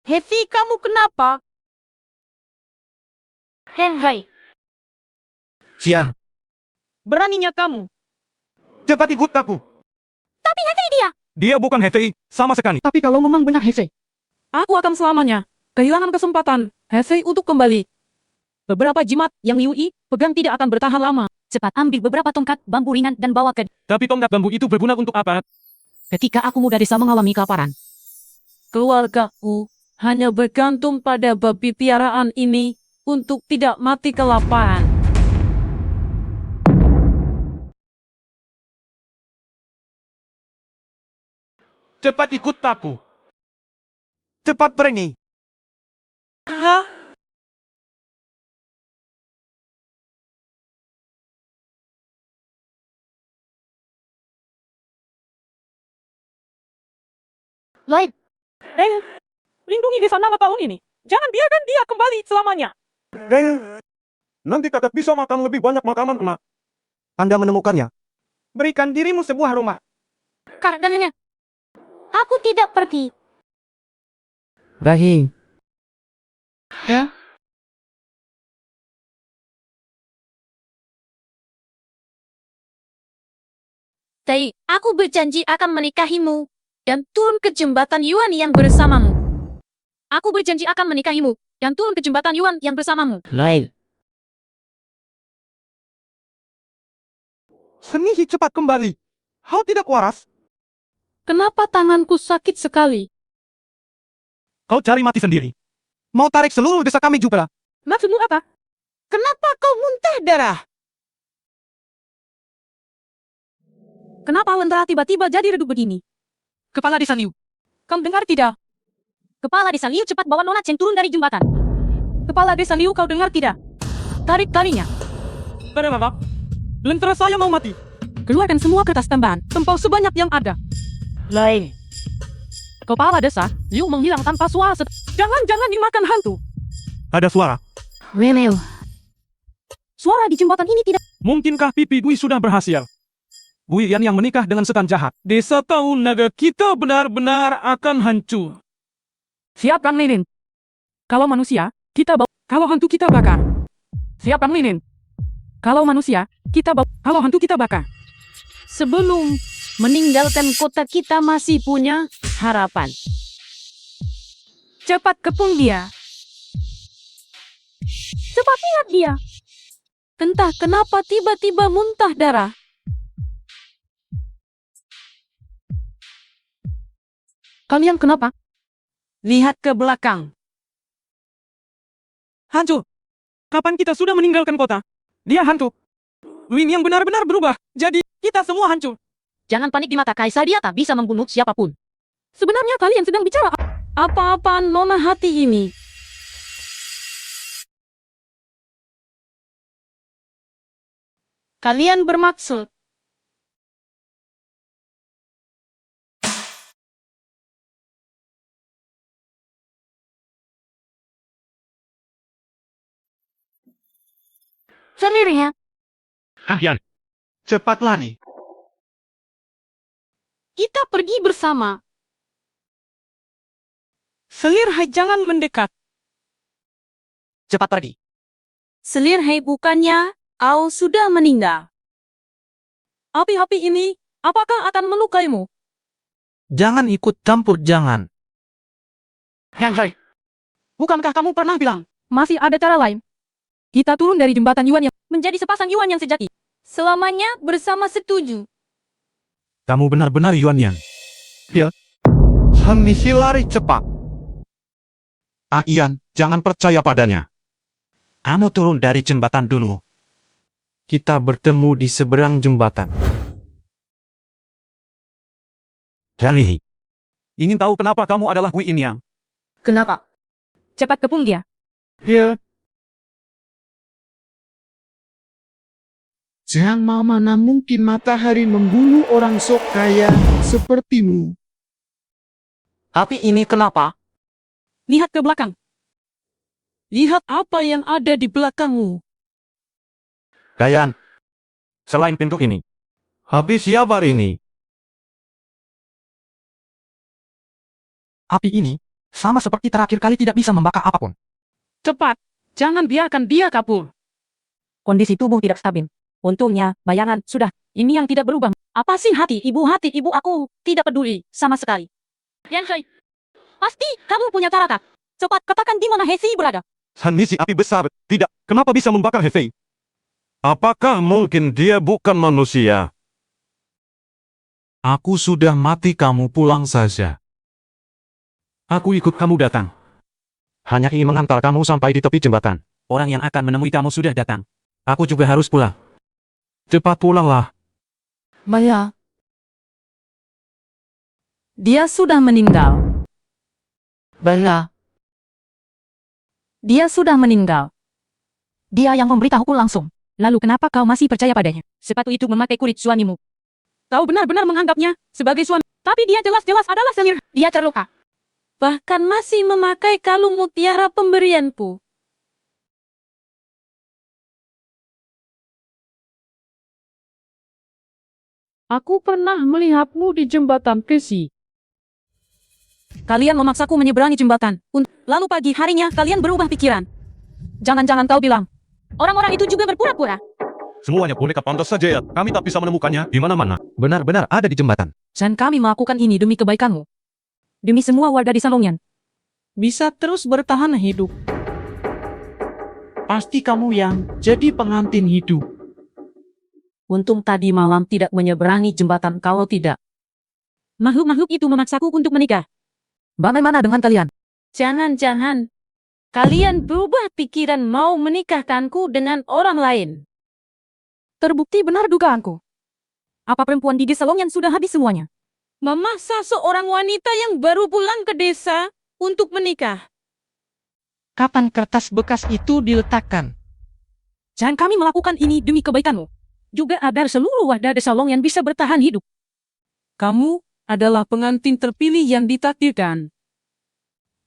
Heavy, kamu kenapa? Hai. Sian. Beraninya kamu. Cepat ikut aku. Tapi Heavy dia. Dia bukan Hefei, sama sekali. Tapi kalau memang benar Hefei, Aku akan selamanya kehilangan kesempatan Hefei untuk kembali. Beberapa jimat yang Yui pegang tidak akan bertahan lama. Cepat ambil beberapa tongkat bambu ringan dan bawa ke... Tapi tongkat bambu itu berguna untuk apa? Ketika aku muda desa mengalami kelaparan. Keluargaku hanya bergantung pada babi piaraan ini untuk tidak mati kelaparan. Cepat ikut aku. Cepat pergi. Hah? Lain. Lindungi desa nama tahun ini. Jangan biarkan dia kembali selamanya. Nanti kakak bisa makan lebih banyak makanan enak. Anda menemukannya. Berikan dirimu sebuah rumah. Karenanya. Aku tidak pergi. Rahim. Ya? Tapi aku berjanji akan menikahimu dan turun ke jembatan Yuan yang bersamamu. Aku berjanji akan menikahimu dan turun ke jembatan Yuan yang bersamamu. Lain. Senihi cepat kembali. Kau tidak waras. Kenapa tanganku sakit sekali? Kau cari mati sendiri. Mau tarik seluruh desa kami juga. Maksudmu apa? Kenapa kau muntah darah? Kenapa lentera tiba-tiba jadi redup begini? Kepala Desa Liu. Kamu dengar tidak? Kepala Desa Liu cepat bawa Nona Chen turun dari jembatan. Kepala Desa Liu, kau dengar tidak? Tarik talinya. Bagaimana? Lentera saya mau mati. Keluarkan semua kertas tambahan, tempau sebanyak yang ada. Lain. Kepala Desa Liu menghilang tanpa suara. Jangan-jangan dimakan hantu. Ada suara. Weleo. Suara di jembatan ini tidak. Mungkinkah pipi Dwi sudah berhasil? Bui Yan yang menikah dengan setan jahat. Desa Tahun Naga kita benar-benar akan hancur. Siap, Kang Linin. Kalau manusia, kita bawa. Kalau hantu kita bakar. Siap, Kang Linin. Kalau manusia, kita bawa. Kalau hantu kita bakar. Sebelum meninggalkan kota kita masih punya harapan. Cepat kepung dia. Cepat lihat dia. Entah kenapa tiba-tiba muntah darah. Kalian kenapa? Lihat ke belakang. Hancur. Kapan kita sudah meninggalkan kota? Dia hantu. Win yang benar-benar berubah. Jadi, kita semua hancur. Jangan panik di mata Kaisar, dia tak bisa membunuh siapapun. Sebenarnya kalian sedang bicara apa-apaan nona hati ini? Kalian bermaksud sendirinya. Yan. Cepat lari. Kita pergi bersama. Selir, hai, jangan mendekat. Cepat pergi. Selir, hei, bukannya kau sudah meninggal. Api-api ini, apakah akan melukaimu? Jangan ikut campur, jangan. Hei. Bukankah kamu pernah bilang, masih ada cara lain? Kita turun dari jembatan Yuan yang Menjadi sepasang Yuan yang sejati. Selamanya bersama setuju. Kamu benar-benar Yuan Yan. Han Nishi lari cepat. Ian, jangan percaya padanya. Anu turun dari jembatan dulu. Kita bertemu di seberang jembatan. Dali. Ingin tahu kenapa kamu adalah Wei Yang? kenapa? Cepat kepung dia. Ya, Jangan mana mungkin matahari membunuh orang sok kaya sepertimu. Api ini kenapa? Lihat ke belakang. Lihat apa yang ada di belakangmu. Kayan. Selain pintu ini. Habis siapa ini? Api ini, sama seperti terakhir kali tidak bisa membakar apapun. Cepat, jangan biarkan dia kabur. Kondisi tubuh tidak stabil. Untungnya, bayangan, sudah. Ini yang tidak berubah. Apa sih hati ibu aku tidak peduli sama sekali. Yan Shui, pasti kamu punya cara tak? Cepat katakan di mana Hesi berada. Han Nishi api besar. Tidak. Kenapa bisa membakar Hefei? Apakah mungkin dia bukan manusia? Aku sudah mati, kamu pulang saja. Aku ikut kamu datang. Hanya ingin mengantar kamu sampai di tepi jembatan. Orang yang akan menemui kamu sudah datang. Aku juga harus pulang. Cepat pulanglah. Maya. Dia sudah meninggal. Bala. Dia sudah meninggal. Dia yang memberitahuku langsung. Lalu kenapa kau masih percaya padanya? Sepatu itu memakai kulit suamimu. Kau benar-benar menganggapnya sebagai suami. Tapi dia jelas-jelas adalah selir. Dia terluka. Bahkan masih memakai kalung mutiara pemberianku. Aku pernah melihatmu di jembatan Kesi. Kalian memaksaku menyeberangi jembatan. Lalu pagi harinya kalian berubah pikiran. Jangan-jangan kau bilang, Orang-orang itu juga berpura-pura. Semuanya boneka pantas saja ya. Kami tak bisa menemukannya di mana-mana. Benar-benar ada di jembatan. dan kami melakukan ini demi kebaikanmu. Demi semua warga di Salongyan. Bisa terus bertahan hidup. Pasti kamu yang jadi pengantin hidup. Untung tadi malam tidak menyeberangi jembatan, kalau tidak. Makhluk-makhluk itu memaksaku untuk menikah. Bagaimana dengan kalian? Jangan-jangan kalian berubah pikiran mau menikahkanku dengan orang lain. Terbukti benar dugaanku. Apa perempuan di Salongyan sudah habis semuanya? memaksa seorang wanita yang baru pulang ke desa untuk menikah. Kapan kertas bekas itu diletakkan? Jangan kami melakukan ini demi kebaikanmu. Juga agar seluruh wadah desa Longyan bisa bertahan hidup. Kamu adalah pengantin terpilih yang ditakdirkan.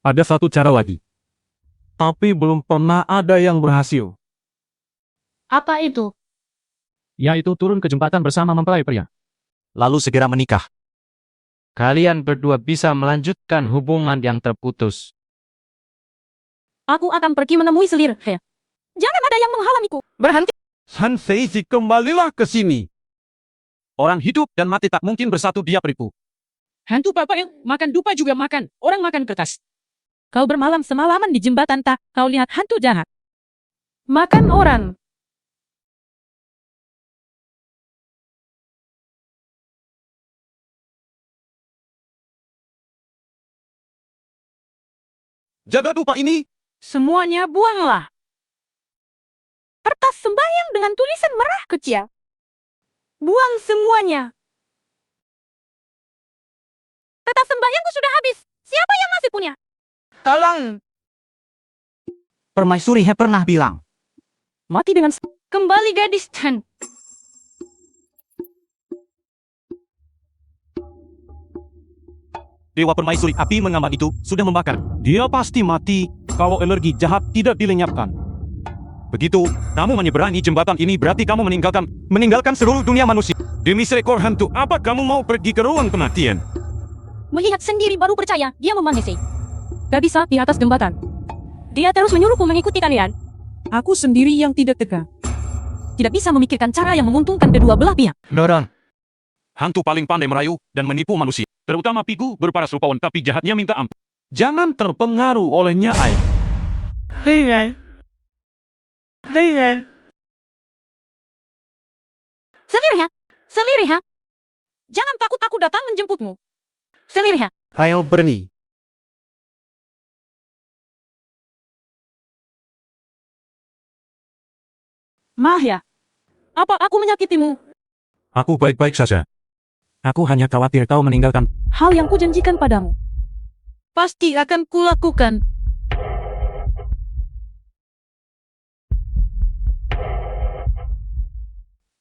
Ada satu cara lagi. Tapi belum pernah ada yang berhasil. Apa itu? Yaitu turun ke jembatan bersama mempelai pria. Lalu segera menikah. Kalian berdua bisa melanjutkan hubungan yang terputus. Aku akan pergi menemui Selir He. Jangan ada yang menghalangiku. Berhenti. San Seiji, kembalilah ke sini. Orang hidup dan mati tak mungkin bersatu, dia penipu. Hantu papa yang makan dupa juga makan. Orang makan kertas. Kau bermalam semalaman di jembatan tak? Kau lihat hantu jahat. Makan orang. Jaga dupa ini. Semuanya buanglah. Kertas sembahyang dengan tulisan merah kecil. Buang semuanya. Kertas sembahyangku sudah habis. Siapa yang masih punya? Tolong. Permaisuri He pernah bilang, Mati dengan Kembali gadis Chen. Dewa permaisuri api mengamat itu sudah membakar. Dia pasti mati kalau energi jahat tidak dilenyapkan. Begitu, kamu menyeberangi jembatan ini berarti kamu meninggalkan seluruh dunia manusia. Demi seekor hantu, apa kamu mau pergi ke ruang kematian? Melihat sendiri baru percaya dia memanisai. gadis di atas jembatan. Dia terus menyuruhku mengikuti kalian. Aku sendiri yang tidak tega. Tidak bisa memikirkan cara yang menguntungkan kedua belah pihak. Doron, Hantu paling pandai merayu dan menipu manusia. Terutama Pigu berparas rupawan tapi jahatnya minta ampun. Jangan terpengaruh olehnya, Ai. Selir ya. Jangan takut, aku datang menjemputmu. Selir ya. ayo berni. Mahya, apa aku menyakitimu? Aku baik-baik saja. Aku hanya khawatir kau meninggalkan. Hal yang kujanjikan padamu. Pasti akan kulakukan.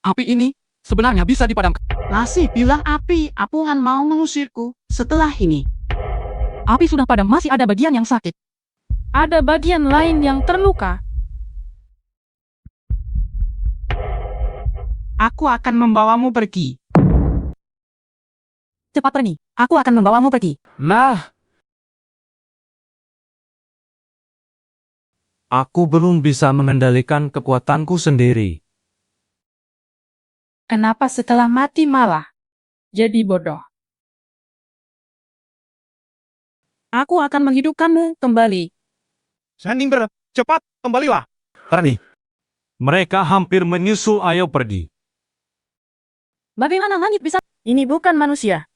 Api ini sebenarnya bisa dipadamkan. Nasi bilang api, apungan mau mengusirku setelah ini. Api sudah padam, masih ada bagian yang sakit. Ada bagian lain yang terluka. Aku akan membawamu pergi. Cepat pergi. Aku akan membawamu pergi. Nah, Aku belum bisa mengendalikan kekuatanku sendiri. Kenapa setelah mati malah jadi bodoh? Aku akan menghidupkanmu kembali. Saningber, cepat, kembalilah. Rani. Mereka hampir menyusul, ayo pergi. Bagaimana langit bisa? Ini bukan manusia.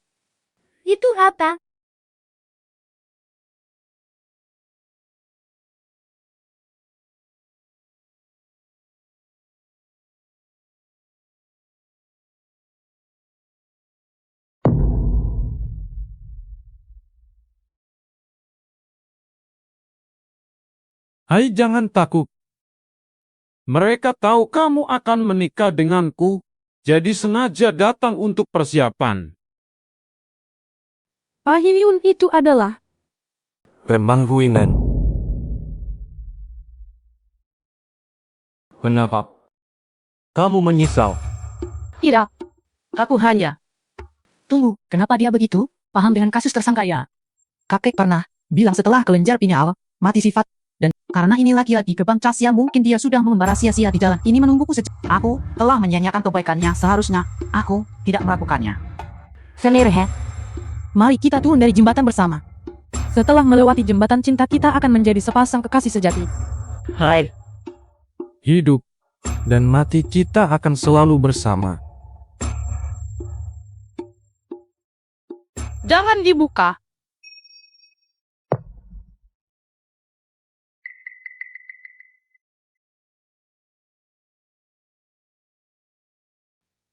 Itu apa? Hai, jangan takut. Mereka tahu kamu akan menikah denganku, jadi sengaja datang untuk persiapan. Pahyun itu adalah Pemangguinan. Kenapa? Kamu menyesal. Tidak. Aku hanya. Tunggu, kenapa dia begitu? Paham dengan kasus tersangka ya? Kakek pernah bilang setelah kelenjar pineal mati sifat. Dan karena ini laki-laki kebang Casya, mungkin dia sudah membara sia-sia di jalan ini menungguku sejak. Aku telah menyanyiakan kebaikannya, seharusnya aku tidak melakukannya. Selir ya. Mari kita turun dari jembatan bersama. setelah melewati jembatan cinta kita akan menjadi sepasang kekasih sejati. Hai. Hidup dan mati kita akan selalu bersama. Jangan dibuka.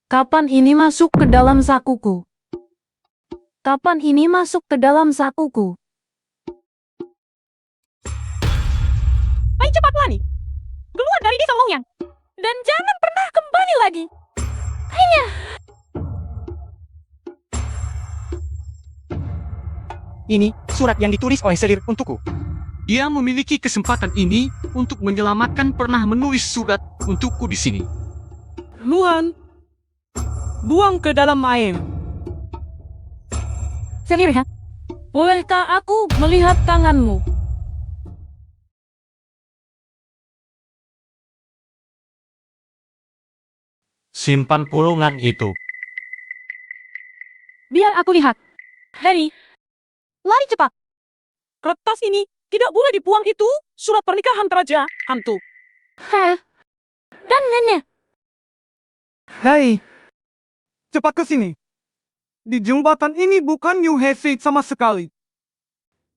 Kapan ini masuk ke dalam sakuku? Kapan ini masuk ke dalam sakuku? Ayo cepatlah nih. Keluar dari desa Longyang. Dan jangan pernah kembali lagi. Ini surat yang ditulis oleh Selir untukku. Dia memiliki kesempatan ini untuk menyelamatkan pernah menulis surat untukku di sini. Luan, buang ke dalam air. Selir, ya? Bolehkah aku melihat tanganmu? Simpan pulungan itu. Biar aku lihat. Harry, lari cepat. Kertas ini tidak boleh dibuang itu. Surat pernikahan Raja Hantu. Hah? Dan nenek. Hei, cepat ke sini. Di jembatan ini bukan New Heavy sama sekali.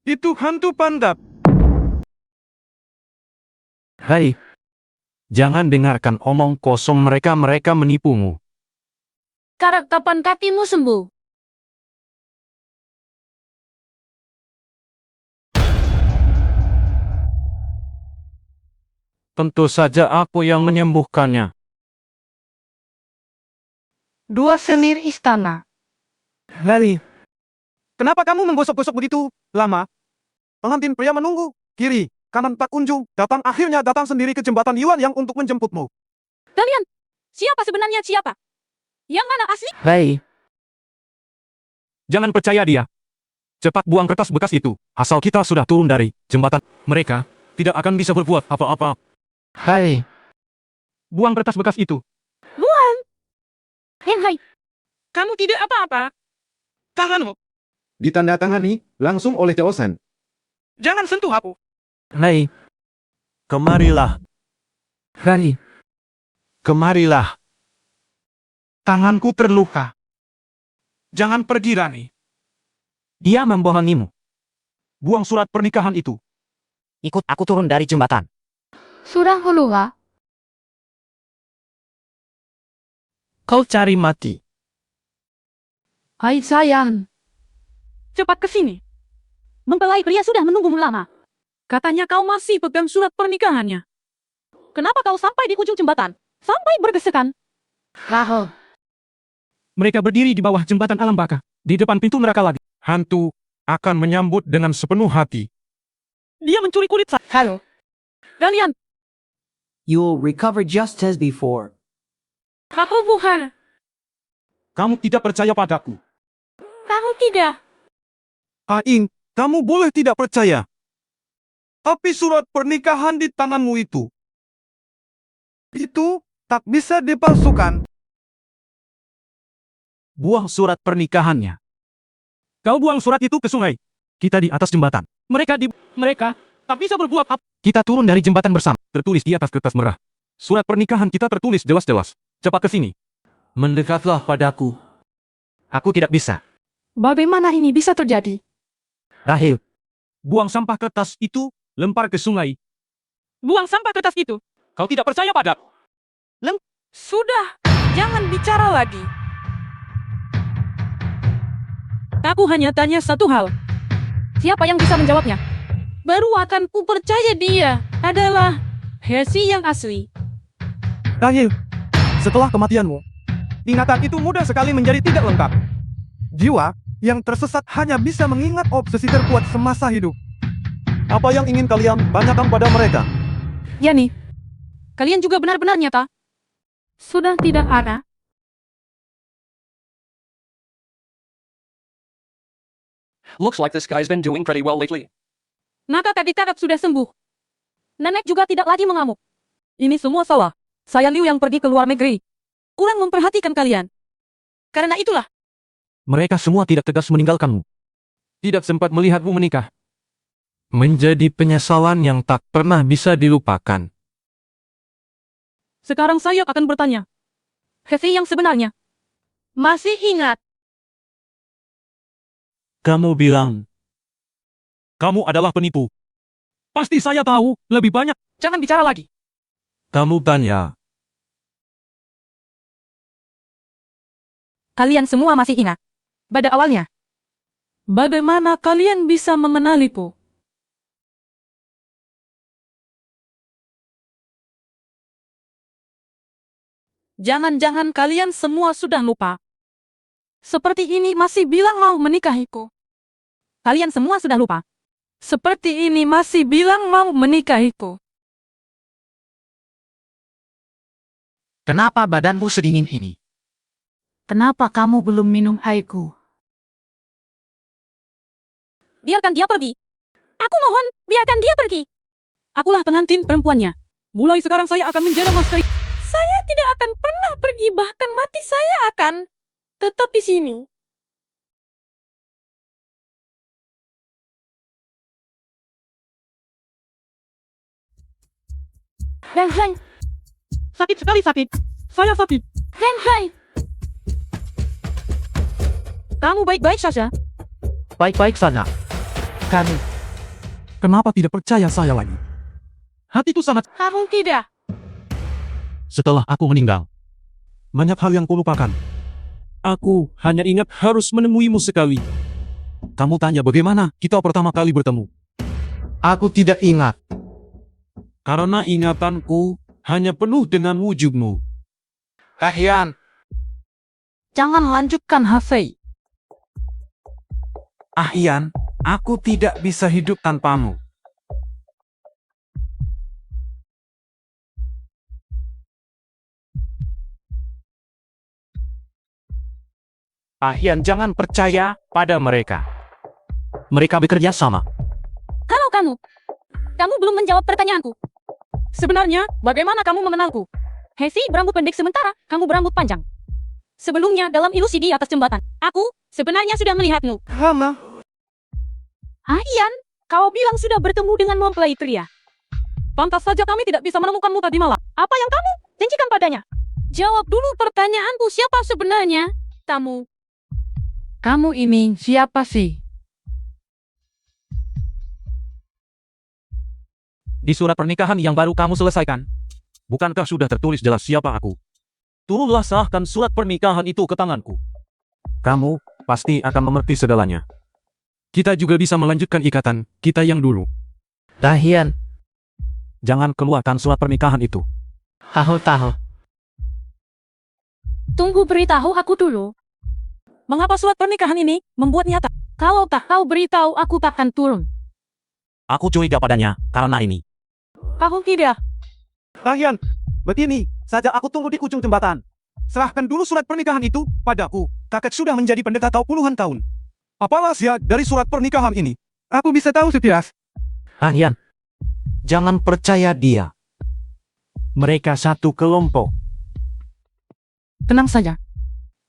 Itu hantu pandat. Hei, jangan dengarkan omong kosong mereka menipumu. Kapan kakimu sembuh? Tentu saja aku yang menyembuhkannya. Dua senir istana. Lali, kenapa kamu menggosok-gosok begitu lama? Pengantin pria menunggu. Kiri, kanan tak kunjung. Akhirnya datang sendiri ke jembatan Yuan yang untuk menjemputmu. Kalian, siapa sebenarnya siapa? Yang mana asli? Hei, Jangan percaya dia. Cepat buang kertas bekas itu. Asal kita sudah turun dari jembatan, mereka tidak akan bisa berbuat apa-apa. hei, Buang kertas bekas itu. Hai, Kamu tidak apa-apa. Tanganmu. Ditandatangani langsung oleh dosen. Jangan sentuh aku. Hei, kemarilah, Harry, kemarilah. tanganku terluka. Jangan pergi, Rani. Dia membohongimu. Buang surat pernikahan itu. Ikut aku turun dari jembatan. sudah keluar. Kau cari mati. Hai sayang. Cepat ke sini. Mempelai pria sudah menunggumu lama. Katanya kau masih pegang surat pernikahannya. Kenapa kau sampai di ujung jembatan? Sampai bergesekan. Rahel, Mereka berdiri di bawah jembatan alam baka. Di depan pintu neraka lagi. Hantu akan menyambut dengan sepenuh hati. Dia mencuri kulit saya. halo. Kalian, You'll recover just as before. aku bukan. Kamu tidak percaya padaku. Kamu tidak. Aing, kamu boleh tidak percaya. Tapi surat pernikahan di tanganmu itu tak bisa dipalsukan. Buang surat pernikahannya. Kau buang surat itu ke sungai. Kita di atas jembatan. Mereka tak bisa berbuat apa. Kita turun dari jembatan bersama. Tertulis di atas kertas merah. Surat pernikahan kita tertulis jelas-jelas. Cepat ke sini. Mendekatlah padaku. Aku tidak bisa. Bagaimana ini bisa terjadi? Rahel, Buang sampah kertas itu, lempar ke sungai. Buang sampah kertas itu. Kau tidak percaya padaku. Sudah, jangan bicara lagi. Aku hanya tanya satu hal. Siapa yang bisa menjawabnya? Baru akan ku percaya dia adalah Hershey yang asli. Rahel, setelah kematianmu, ingatan itu mudah sekali menjadi tidak lengkap. Jiwa yang tersesat hanya bisa mengingat obsesi terkuat semasa hidup. Apa yang ingin kalian tanyakan pada mereka? Yani, kalian juga benar-benar nyata? Sudah tidak ada. Looks like this guy's been doing pretty well lately. Naka tadi tarap sudah sembuh. Nenek juga tidak lagi mengamuk. Ini semua salah. Saya Liu yang pergi ke luar negeri. Kurang memperhatikan kalian. Karena itulah, mereka semua tidak tegas meninggalkanmu. Tidak sempat melihatmu menikah. Menjadi penyesalan yang tak pernah bisa dilupakan. sekarang saya akan bertanya. Hershey yang sebenarnya. Masih ingat. Kamu bilang, kamu adalah penipu. Pasti saya tahu lebih banyak. Jangan bicara lagi. Kamu tanya, Kalian semua masih ingat. Pada awalnya, Bagaimana kalian bisa mengenaliku? Jangan-jangan kalian semua sudah lupa. Seperti ini masih bilang mau menikahiku. Kalian semua sudah lupa. Seperti ini masih bilang mau menikahiku. Kenapa badanmu sedingin ini? Kenapa kamu belum minum airku? Biarkan dia pergi. Aku mohon, biarkan dia pergi. Akulah pengantin perempuannya. Mulai sekarang saya akan menjadi nafkah. Saya tidak akan pernah pergi, bahkan mati saya akan tetap di sini. Ren Ren, Sakit sekali sakit. Saya sakit. Ren Ren. Kamu baik-baik saja? Baik-baik saja. Kami. Kenapa tidak percaya saya lagi? Hatiku sangat... Kamu tidak. Setelah aku meninggal, banyak hal yang kulupakan. Aku hanya ingat harus menemuimu sekali. Kamu tanya bagaimana kita pertama kali bertemu. Aku tidak ingat. Karena ingatanku hanya penuh dengan wujudmu. Kahian. Jangan lanjutkan Hafei. Ahyan, aku tidak bisa hidup tanpamu. Ahyan, jangan percaya pada mereka. Mereka bekerja sama. Kalau kamu belum menjawab pertanyaanku. Sebenarnya, bagaimana kamu mengenalku? Hesi berambut pendek sementara kamu berambut panjang. Sebelumnya dalam ilusi di atas jembatan, aku sebenarnya sudah melihatmu. Hana, Ahyan, kau bilang sudah bertemu dengan mempelai pria. Pantas saja kami tidak bisa menemukanmu tadi malam. Apa yang kamu janjikan padanya? Jawab dulu pertanyaanku, siapa sebenarnya tamu? Kamu ini siapa sih? Di surat pernikahan yang baru kamu selesaikan, bukankah sudah tertulis jelas siapa aku? Turunlah sahkan surat pernikahan itu ke tanganku. Kamu pasti akan mengerti segalanya. Kita juga bisa melanjutkan ikatan kita yang dulu. Dahian. Jangan keluarkan surat pernikahan itu. Tahu. Tunggu, beritahu aku dulu. Mengapa surat pernikahan ini membuat nyata? Kalau tak kau beritahu, aku takkan turun. Aku curiga padanya karena ini. Kamu tidak. Ahyan, begini saja aku tunggu di ujung jembatan. Serahkan dulu surat pernikahan itu padaku. Kakek sudah menjadi pendeta tahu puluhan tahun. Apa rahasia dari surat pernikahan ini? Aku bisa tahu setiap. Ahyan, jangan percaya dia. Mereka satu kelompok. Tenang saja.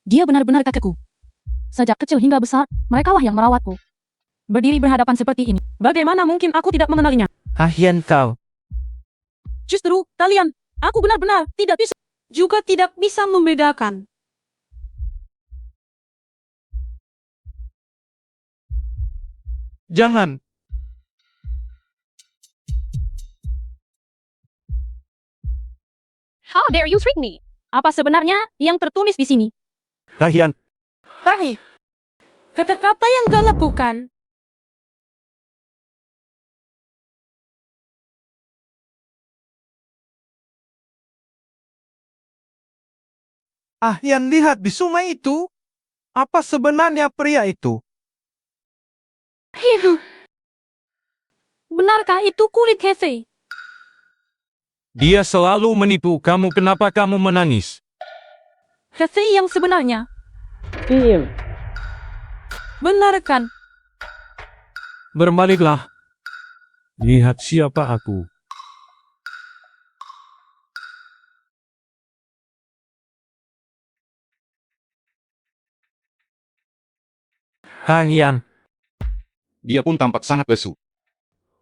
Dia benar-benar kakekku. Sejak kecil hingga besar, merekalah yang merawatku. Berdiri berhadapan seperti ini. Bagaimana mungkin aku tidak mengenalinya? Ahyan kau. Justru, kalian, aku benar-benar tidak bisa. Juga tidak bisa membedakan. Jangan. How dare you trick me? Apa sebenarnya yang tertulis di sini? Ahyan, Hai. Kata-kata yang galak bukan? Ahyan, lihat di sungai itu. Apa sebenarnya pria itu? Hiu. Benarkah itu kulit Hese? dia selalu menipu kamu. Kenapa kamu menangis? Hese yang sebenarnya. Benar kan? Berbaliklah. Lihat siapa aku. Ahyan. Dia pun tampak sangat lesu.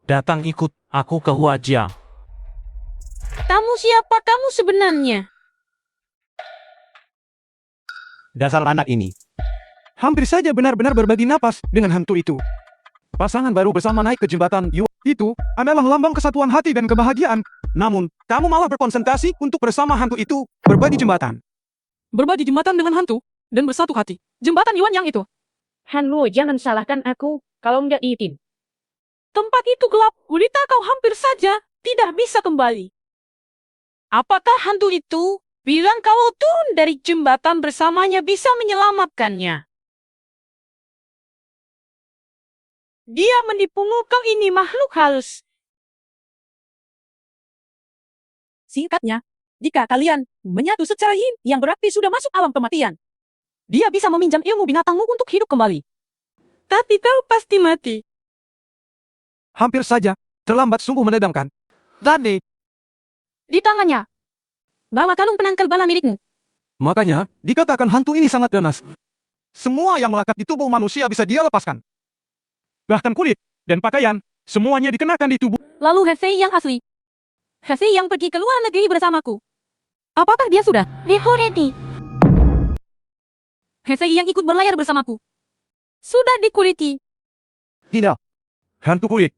Datang ikut aku ke Huajia. Kamu siapa kamu sebenarnya? Dasar anak ini. Hampir saja benar-benar berbagi napas dengan hantu itu. Pasangan baru bersama naik ke jembatan Yu. Itu adalah lambang kesatuan hati dan kebahagiaan. Namun, kamu malah berkonsentrasi untuk bersama hantu itu berbagi jembatan. Berbagi jembatan dengan hantu dan bersatu hati. Jembatan Yuan yang itu. Hanlu, jangan salahkan aku kalau nggak izin. Tempat itu gelap, gulita kau hampir saja tidak bisa kembali. Apakah hantu itu bilang kalau turun dari jembatan bersamanya bisa menyelamatkannya? Dia menipumu, kau ini makhluk halus. Singkatnya, jika kalian menyatu secara yin yang berarti sudah masuk alam kematian, dia bisa meminjam ilmu binatangmu untuk hidup kembali. Tapi kau pasti mati. Hampir saja, terlambat sungguh menedamkan. Dane, Di tangannya. Bawa kalung penangkal bala milikmu. makanya dikatakan hantu ini sangat ganas. Semua yang melekat di tubuh manusia bisa dia lepaskan. Bahkan kulit dan pakaian, semuanya dikenakan di tubuh. Lalu Hefei yang asli. Hefei yang pergi ke luar negeri bersamaku. Apakah dia sudah? Dihoreti. Hefei yang ikut berlayar bersamaku. Sudah dikuliti. Tidak. Hantu kulit.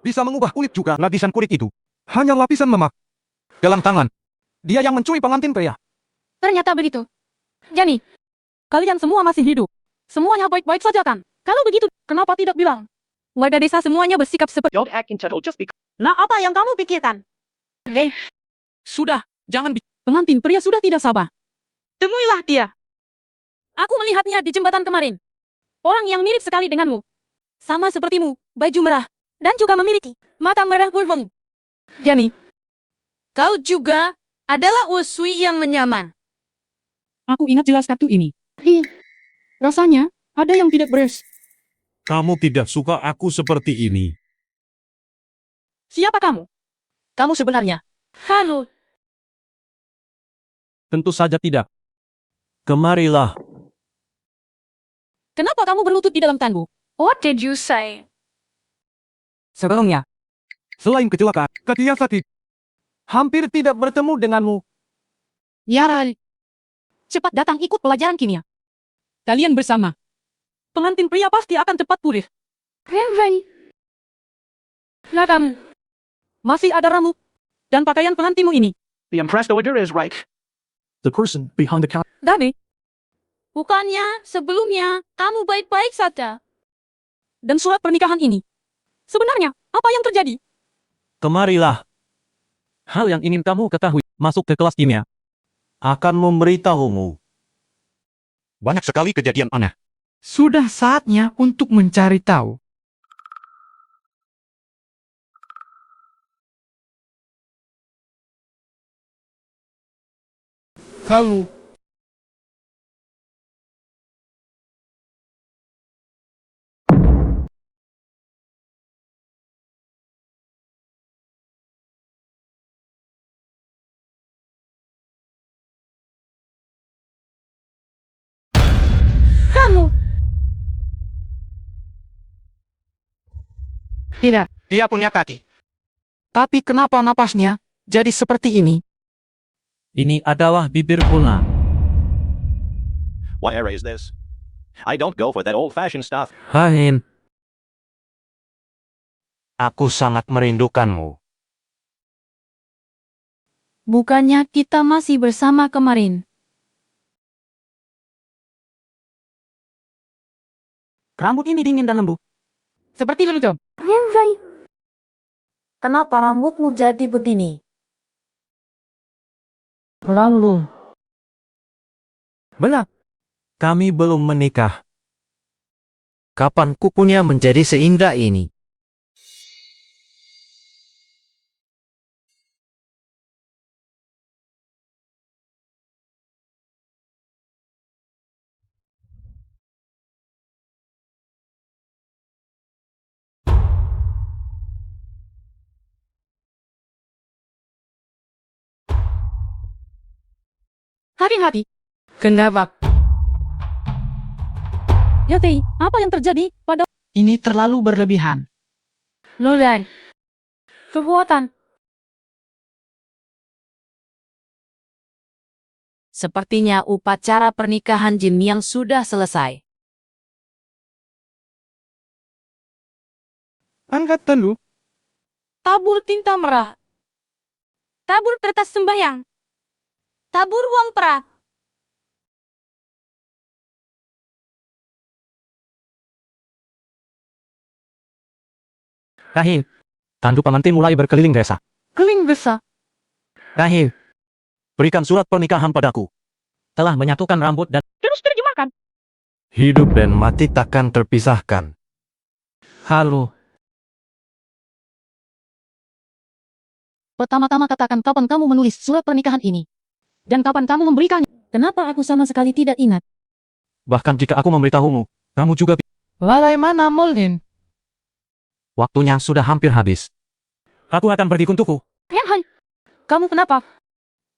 Bisa mengubah kulit juga. Lapisan kulit itu hanya lapisan lemak. Dalam tangan. Dia yang mencuri pengantin pria. Ternyata begitu. Jani, Kalian semua masih hidup. semuanya baik-baik saja kan? Kalau begitu, kenapa tidak bilang? Warga desa semuanya bersikap seperti... Don't act entitled just because. Nah, apa yang kamu pikirkan? Sudah, jangan pengantin pria sudah tidak sabar. Temuilah dia. Aku melihatnya di jembatan kemarin. Orang yang mirip sekali denganmu. Sama sepertimu, baju merah. Dan juga memiliki mata merah berbong. Jani, Kau juga adalah Usui yang menyaman. aku ingat jelas kartu ini. Rasanya ada yang tidak beres. Kamu tidak suka aku seperti ini. Siapa kamu? Kamu sebenarnya. Halo, Tentu saja tidak. Kemarilah. Kenapa kamu berlutut di dalam tanbu? what did you say? Sebelumnya, selain kecelakaan, Katia sakit. Hampir tidak bertemu denganmu. Yara. Cepat datang ikut pelajaran kimia. Kalian bersama. Pengantin pria pasti akan cepat pulih. Hefei. Lagamu. Masih ada rambut dan pakaian pengantinmu ini. The imprestometer is right. The person behind the counter. Dane, Bukannya sebelumnya kamu baik-baik saja. dan surat pernikahan ini. Sebenarnya, apa yang terjadi? Kemarilah. Hal yang ingin kamu ketahui, masuk ke kelas kimia. Akan memberitahumu. Banyak sekali kejadian aneh. Sudah saatnya untuk mencari tahu. Halo, Kamu. Tidak, Dia punya kaki. tapi kenapa napasnya jadi seperti ini? Ini adalah bibir pula. Why erase this? I don't go for that old-fashioned stuff. Hain. Aku sangat merindukanmu. Bukannya kita masih bersama kemarin. Rambut ini dingin dan lembut. Seperti lelucon. Hefei. Kenapa rambutmu jadi begini? Lalu. Benar. Kami belum menikah. Kapan kukunya menjadi seindah ini? Hati-hati. Kenapa? Yatei, apa yang terjadi pada... Ini terlalu berlebihan. Nolan. Perbuatan. Sepertinya upacara pernikahan Jin yang sudah selesai. Angkat dulu. Tabur tinta merah. Tabur kertas sembahyang. Tabur uang perak. Rahim, tandu pengantin mulai berkeliling desa. Keling desa. Rahim, Berikan surat pernikahan padaku. telah menyatukan rambut dan Terus terjemahkan. Hidup dan mati takkan terpisahkan. halu. Pertama-tama katakan kapan kamu menulis surat pernikahan ini. Dan kapan kamu memberikannya. Kenapa aku sama sekali tidak ingat? Bahkan jika aku memberitahumu, kamu juga Lalai mana Molin? Waktunya sudah hampir habis. Aku akan pergi untukku. Hai. Kamu kenapa?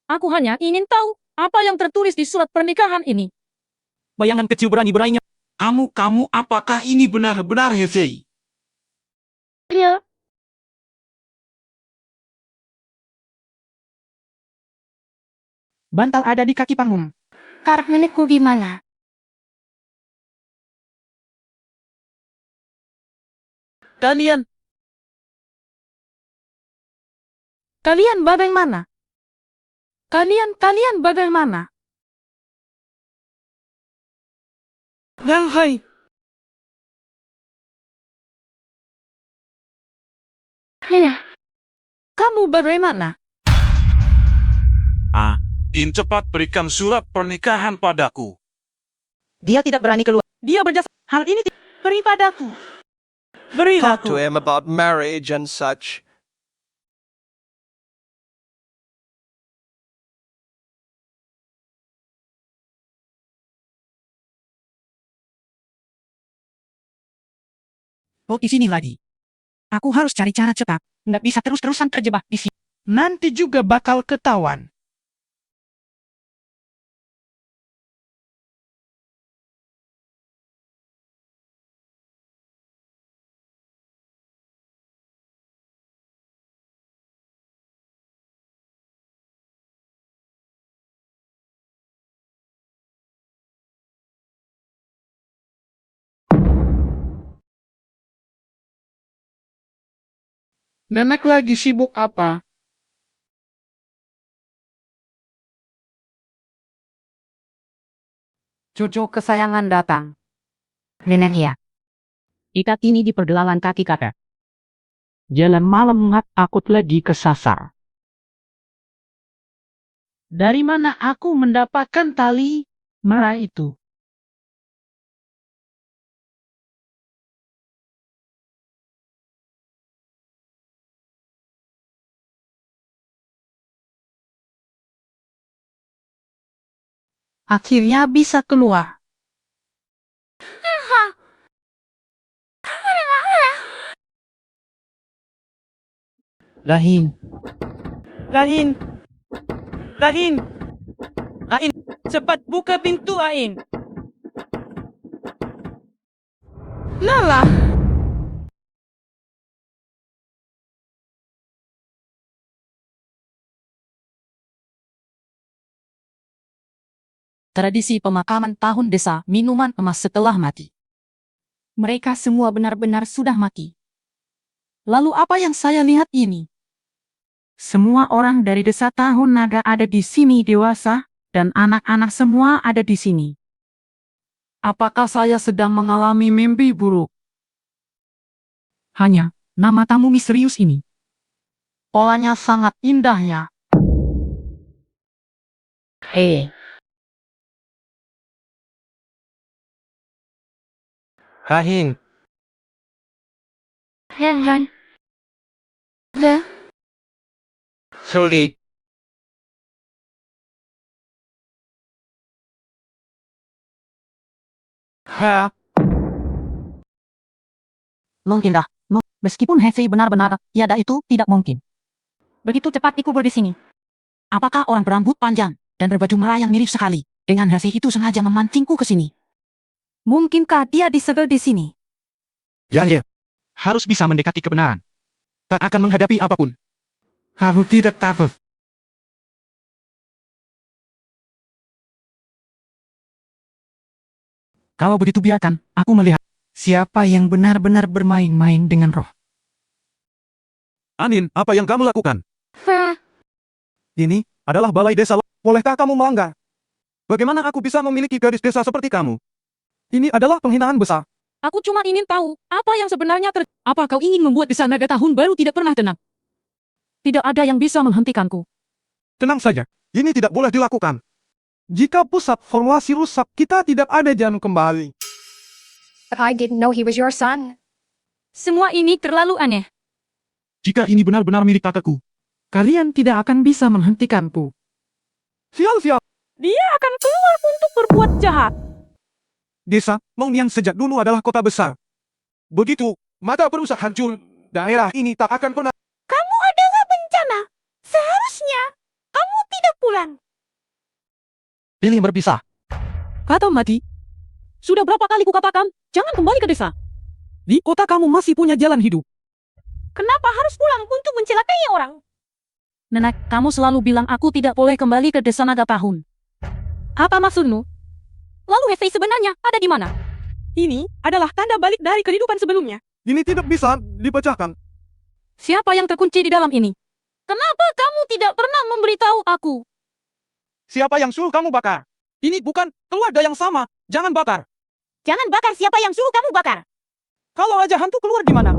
Aku hanya ingin tahu apa yang tertulis di surat pernikahan ini. Bayangan kecil berani-beraninya. Kamu, apakah ini benar-benar Hefei? Ya. Bantal ada di kaki panggung. Karak nenekku di mana? Kalian bagaimana? Kalian bagaimana? Dan hai, Ya. kamu bagaimana? In cepat berikan surat pernikahan padaku. Dia tidak berani keluar. Dia berjasa. Hal ini beri padaku. Berilah Talk to him about marriage and such. Oh, di sini lagi. Aku harus cari cara cepat. Nggak bisa terus-terusan terjebak di sini. Nanti juga bakal ketahuan. Nenek lagi sibuk apa? Cucu kesayangan datang. Nenek ya. Ikat ini di pergelangan kaki kakak. Jalan malam ngat akut lagi kesasar. Dari mana aku mendapatkan tali merah itu? Akhirnya bisa keluar. Lahin. Ain, cepat buka pintu Ain. Lala, Tradisi pemakaman tahun desa minuman emas setelah mati. Mereka semua benar-benar sudah mati. Lalu apa yang saya lihat ini? Semua orang dari desa tahun naga ada di sini dewasa, dan anak-anak semua ada di sini. Apakah saya sedang mengalami mimpi buruk? Hanya nama tamu misterius ini. Polanya sangat indah ya. Hei, Rahim, Hai. Ya. sulit. Ha, mungkin dah. Meskipun Hefei benar-benar tiada itu tidak mungkin. Begitu cepat dikubur di sini. Apakah orang berambut panjang dan berbaju merah yang mirip sekali dengan Hefei itu sengaja memancingku ke sini? Mungkinkah dia disegel di sini? Ya, harus bisa mendekati kebenaran. Tak akan menghadapi apapun. aku tidak takut. Kalau begitu biarkan aku melihat siapa yang benar-benar bermain-main dengan roh. Anin, apa yang kamu lakukan? Ya. Ini adalah balai desa. Bolehkah kamu melanggar? Bagaimana aku bisa memiliki gadis desa seperti kamu? Ini adalah penghinaan besar. Aku cuma ingin tahu apa yang sebenarnya terjadi. Apa kau ingin membuat desa naga tahun baru tidak pernah tenang? Tidak ada yang bisa menghentikanku. Tenang saja, ini tidak boleh dilakukan. Jika pusat formasi rusak, kita tidak ada jalan kembali. But I didn't know he was your son. Semua ini terlalu aneh. Jika ini benar-benar milik kakakku, Kalian tidak akan bisa menghentikanku. Sial-sial, Dia akan keluar untuk berbuat jahat. desa Longnian sejak dulu adalah kota besar. Begitu, mata perusak hancur, daerah ini tak akan pernah. Kamu adalah bencana. Seharusnya kamu tidak pulang. Pilih berpisah. Atau mati. Sudah berapa kali kukatakan, jangan kembali ke desa. Di kota kamu masih punya jalan hidup. Kenapa harus pulang untuk mencelakai orang? Nenek, kamu selalu bilang aku tidak boleh kembali ke desa naga tahun. Apa maksudmu? Lalu Hefei sebenarnya ada di mana? Ini adalah tanda balik dari kehidupan sebelumnya. Ini tidak bisa dipecahkan. Siapa yang terkunci di dalam ini? Kenapa kamu tidak pernah memberitahu aku? Siapa yang suruh kamu bakar? Ini bukan keluarga yang sama. Jangan bakar. Jangan bakar, siapa yang suruh kamu bakar? Kalau Raja Hantu keluar di mana?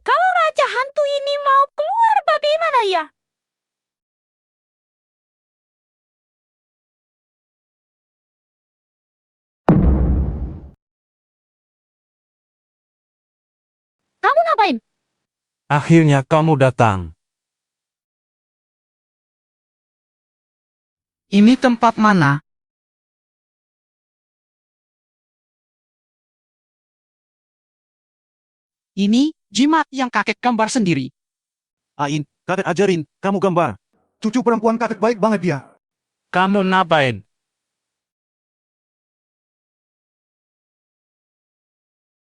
Kalau Raja Hantu ini mau keluar bagaimana ya? Kamu ngapain? akhirnya kamu datang. Ini tempat mana? Ini jimat yang kakek gambar sendiri. Ain, kakek ajarin, kamu gambar. Cucu perempuan kakek baik banget dia. Kamu ngapain?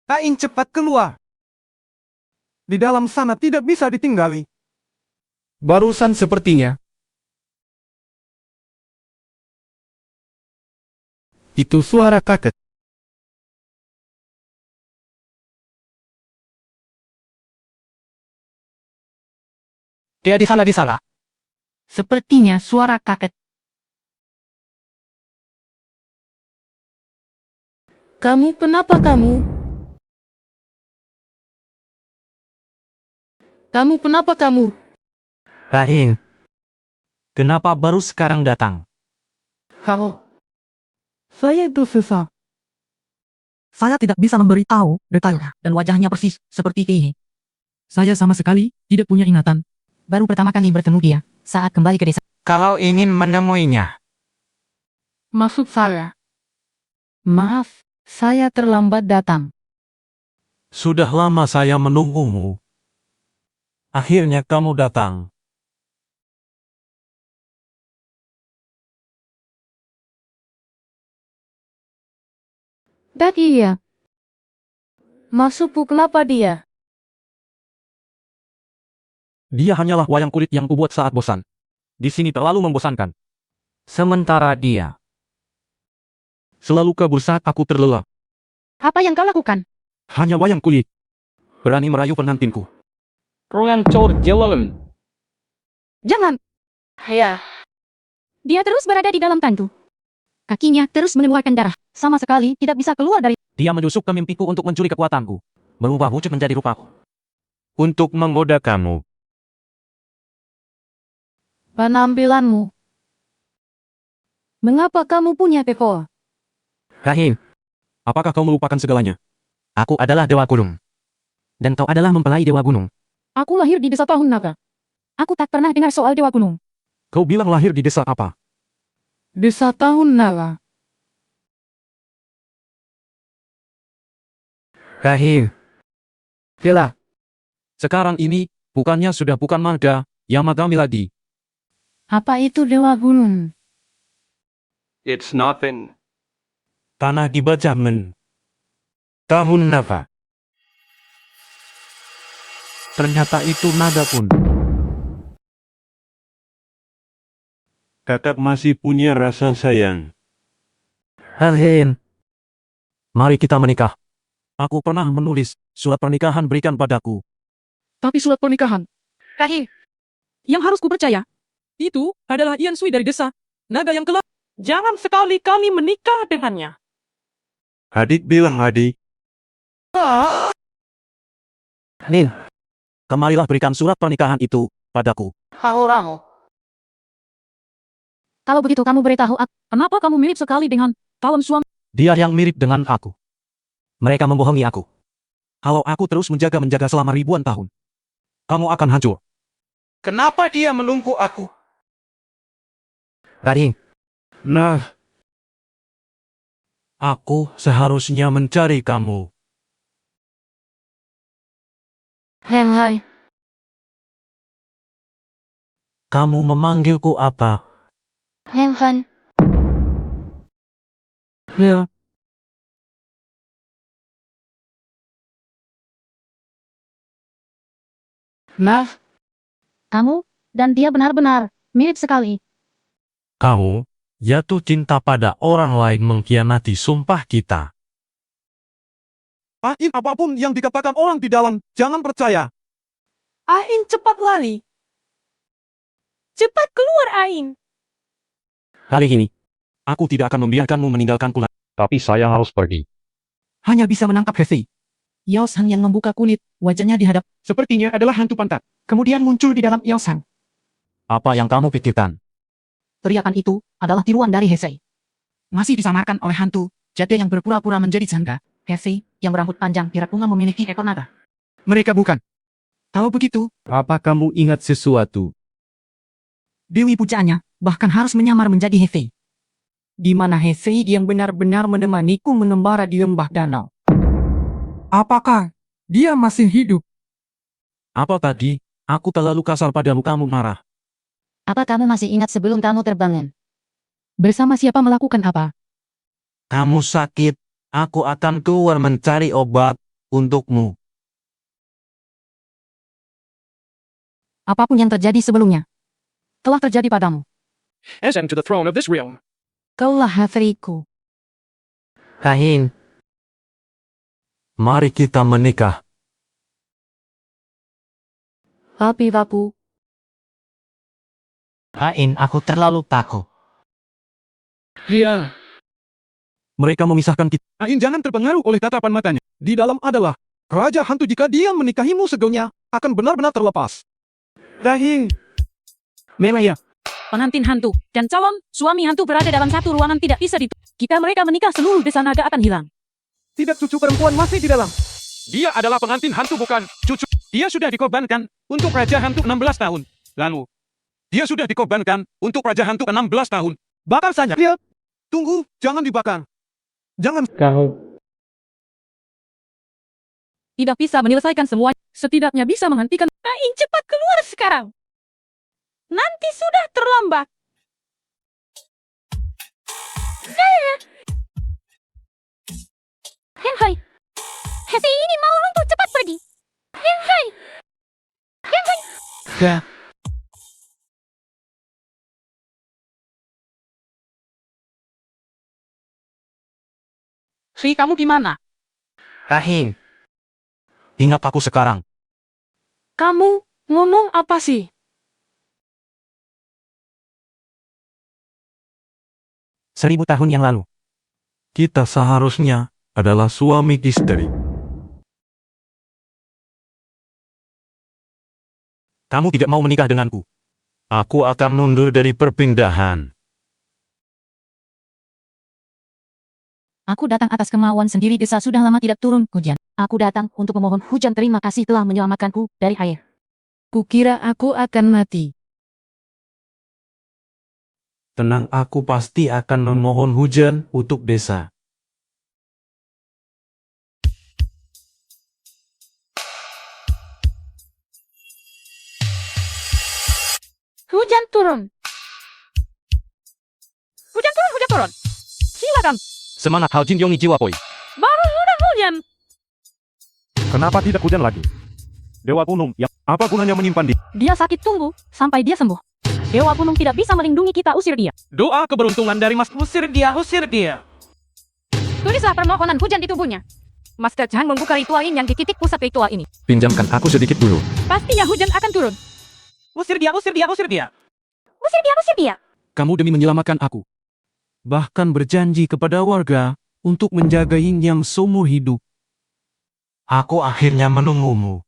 Ain cepat keluar. Di dalam sana tidak bisa ditinggali. Barusan sepertinya. Itu suara kakek. Dia di sana. Sepertinya suara kakek. Kamu kenapa kamu? Kamu kenapa kamu? Rahim. Kenapa baru sekarang datang? Halo. Saya itu susah. Saya tidak bisa memberitahu detailnya dan wajahnya persis seperti ini. Saya sama sekali tidak punya ingatan. Baru pertama kali bertemu dia saat kembali ke desa. Kalau ingin menemuinya, Maksud saya. Maaf, saya terlambat datang. Sudah lama saya menunggumu. Akhirnya kamu datang. Dan iya. Maksudku kenapa dia? Dia hanyalah wayang kulit yang kubuat saat bosan. Di sini terlalu membosankan. sementara dia. Selalu kabur saat aku terlelap. Apa yang kau lakukan? Hanya wayang kulit. Berani merayu penantinku. Jangan. Ya. Dia terus berada di dalam tandu. Kakinya terus mengeluarkan darah. Sama sekali tidak bisa keluar dari... Dia menusuk ke mimpiku untuk mencuri kekuatanku. Berubah wujud menjadi rupaku. Untuk menggoda kamu. Penampilanmu. Mengapa kamu punya teko? Rahim, Apakah kau melupakan segalanya? aku adalah dewa gunung. Dan kau adalah mempelai dewa gunung. Aku lahir di desa tahun naga. Aku tak pernah dengar soal dewa gunung. Kau bilang lahir di desa apa? Desa tahun naga. Rahim. Bila, Sekarang ini, bukannya sudah bukan Marga, Yamagami lagi. Apa itu dewa gunung? It's nothing. Tanah di Bajamen. Tahun Naga. Ternyata itu naga pun. Kakak masih punya rasa sayang. Rahim. Mari kita menikah. Aku pernah menulis surat pernikahan berikan padaku. Tapi surat pernikahan, Rahim. yang harus kupercaya, itu adalah Ian Sui dari desa naga yang kelak. Jangan sekali kami menikah dengannya. Adik bilang adik. Nin, kemarilah berikan surat pernikahan itu padaku. Kalau begitu kamu beritahu aku, kenapa kamu mirip sekali dengan calon suami? Dia yang mirip dengan aku. Mereka membohongi aku. Kalau aku terus menjaga selama ribuan tahun, kamu akan hancur. Kenapa dia melumpuh aku? Rading, Nah, aku seharusnya mencari kamu. Hai. Kamu memanggilku apa? Henhan. Ya, Nah, kamu dan dia benar-benar mirip sekali. Kamu jatuh cinta pada orang lain mengkhianati sumpah kita. Ain, apapun yang dikatakan orang di dalam, jangan percaya. Ain cepat lari. Cepat keluar Ain. Kali ini, aku tidak akan membiarkanmu meninggalkanku lagi. Tapi saya harus pergi. hanya bisa menangkap Hefei. Yao Sang yang membuka kulit, wajahnya dihadap. Sepertinya adalah hantu pantat. Kemudian muncul di dalam Yao Sang. Apa yang kamu pikirkan? Teriakan itu adalah tiruan dari Hefei. Masih disamarkan oleh hantu, jade yang berpura-pura menjadi janda. Hefei yang berambut panjang tidak bunga memiliki ekor naga. Mereka bukan. Kalau begitu, Apa kamu ingat sesuatu? Dewi pujaannya bahkan harus menyamar menjadi Hefei. Di mana Hefei yang benar-benar menemaniku mengembara di lembah danau. Apakah dia masih hidup? Apa tadi? Aku terlalu kasar padamu, kamu marah. Apa kamu masih ingat sebelum kamu terbangun? Bersama siapa melakukan apa? Kamu sakit. Aku akan keluar mencari obat untukmu. Apapun yang terjadi sebelumnya, telah terjadi padamu. Ascend to the throne of this realm. Kaulah Hefeiku. Kahin, mari kita menikah. Tapi Vapu, Kain, aku terlalu takut. Dia. Mereka memisahkan kita. Ain, jangan terpengaruh oleh tatapan matanya. Di dalam adalah Raja Hantu. Jika dia menikahimu, segelnya akan benar-benar terlepas. Dahing. Memaya. Pengantin hantu dan calon suami hantu berada dalam satu ruangan tidak bisa Jika mereka menikah seluruh desa naga akan hilang. Tidak, cucu perempuan masih di dalam. Dia adalah pengantin hantu, bukan cucu. Dia sudah dikorbankan untuk Raja Hantu 16 tahun. Lalu, dia sudah dikorbankan untuk Raja Hantu 16 tahun. Bakar saja. Dia. Tunggu, jangan dibakar. Jangan. Tidak bisa menyelesaikan semua. Setidaknya bisa menghentikan. Ain, cepat keluar sekarang. Nanti sudah terlambat. Henhai. Hefei ini mau lumpuh, cepat pergi. Henhai. Henhai. Fi, kamu di mana? Kahin, ingat aku sekarang. Kamu ngomong apa sih? Seribu tahun yang lalu. Kita seharusnya adalah suami istri. Kamu tidak mau menikah denganku. Aku akan mundur dari perpindahan. Aku datang atas kemauan sendiri. Desa sudah lama tidak turun hujan. Aku datang untuk memohon hujan. Terima kasih telah menyelamatkanku dari air. Kukira aku akan mati. Tenang, aku pasti akan memohon hujan untuk desa. Hujan turun. Hujan turun, hujan turun. Silakan. Semangat Hal Jin Yongi jiwa poi. Baru sudah hujan. Kenapa tidak hujan lagi? Dewa Gunung, ya, apa gunanya menyimpan di... Dia sakit, tunggu sampai dia sembuh. Dewa Gunung tidak bisa melindungi kita, usir dia. Doa keberuntungan dari Mas. Usir dia, usir dia. Tulislah permohonan hujan di tubuhnya. Master Chang membuka ritual yang di titik pusat ritual ini. Pinjamkan aku sedikit dulu. Pastinya hujan akan turun. Usir dia, usir dia, usir dia. Usir dia, usir dia. Kamu demi menyelamatkan aku. Bahkan berjanji kepada warga untuk menjaga Yin yang seumur hidup. Aku akhirnya menunggumu.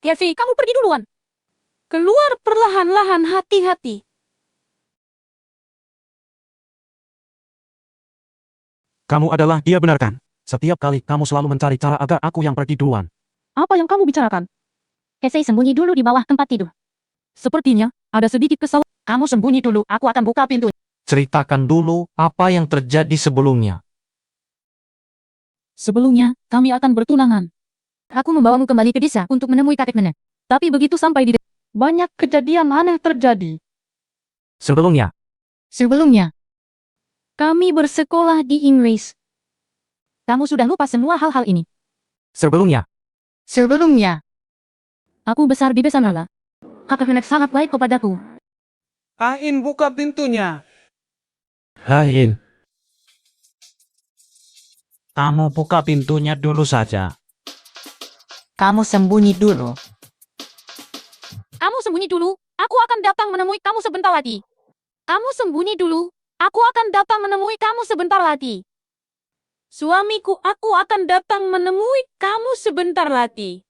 Hefei, kamu pergi duluan. Keluar perlahan-lahan, hati-hati. Kamu adalah dia, benar kan? Setiap kali kamu selalu mencari cara agar aku yang pergi duluan. Apa yang kamu bicarakan? Hefei sembunyi dulu di bawah tempat tidur. Sepertinya ada sedikit kesalahan. Kamu sembunyi dulu, aku akan buka pintu. Ceritakan dulu apa yang terjadi sebelumnya. Sebelumnya, kami akan bertunangan. Aku membawamu kembali ke desa untuk menemui kakek nenek. Tapi begitu sampai di Banyak kejadian aneh terjadi. Sebelumnya, Kami bersekolah di Inggris. Kamu sudah lupa semua hal-hal ini. sebelumnya, Aku besar di desa Nala. Kakek nenek sangat baik kepadaku. Ain, buka pintunya. Hain. Kamu buka pintunya dulu saja. Kamu sembunyi dulu. Kamu sembunyi dulu, aku akan datang menemui kamu sebentar lagi. Kamu sembunyi dulu, aku akan datang menemui kamu sebentar lagi. Suamiku, aku akan datang menemui kamu sebentar lagi.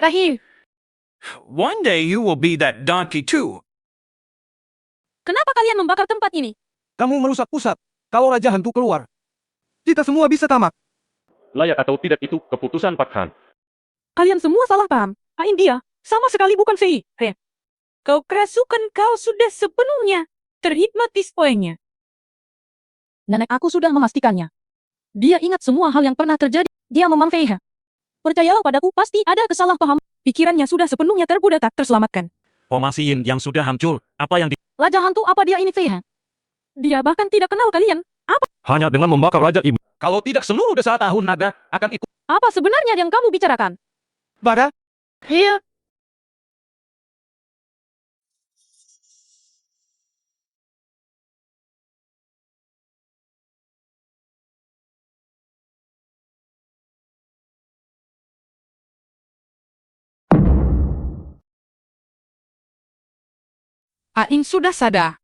Rahil, One day you will be that donkey too. kenapa kalian membakar tempat ini? Kamu merusak pusat. Kalau Raja Hantu keluar, kita semua bisa tamat. Layak atau tidak itu keputusan Pak Han. Kalian semua salah paham. Ain dia sama sekali bukan Fei. Kau kerasukan, kau sudah sepenuhnya terhipnotis poinnya. nenek aku sudah memastikannya. Dia ingat semua hal yang pernah terjadi. Dia memang Fei. Percayalah padaku, pasti ada kesalahpahaman. Pikirannya sudah sepenuhnya terbudak tak terselamatkan. Formasi Yin yang sudah hancur, apa yang Raja hantu apa dia ini Fei? Dia bahkan tidak kenal kalian. hanya dengan membakar Raja Iblis. Kalau tidak seluruh desa tahun naga akan ikut. Apa sebenarnya yang kamu bicarakan? Pada Iya. Ain sudah sadar.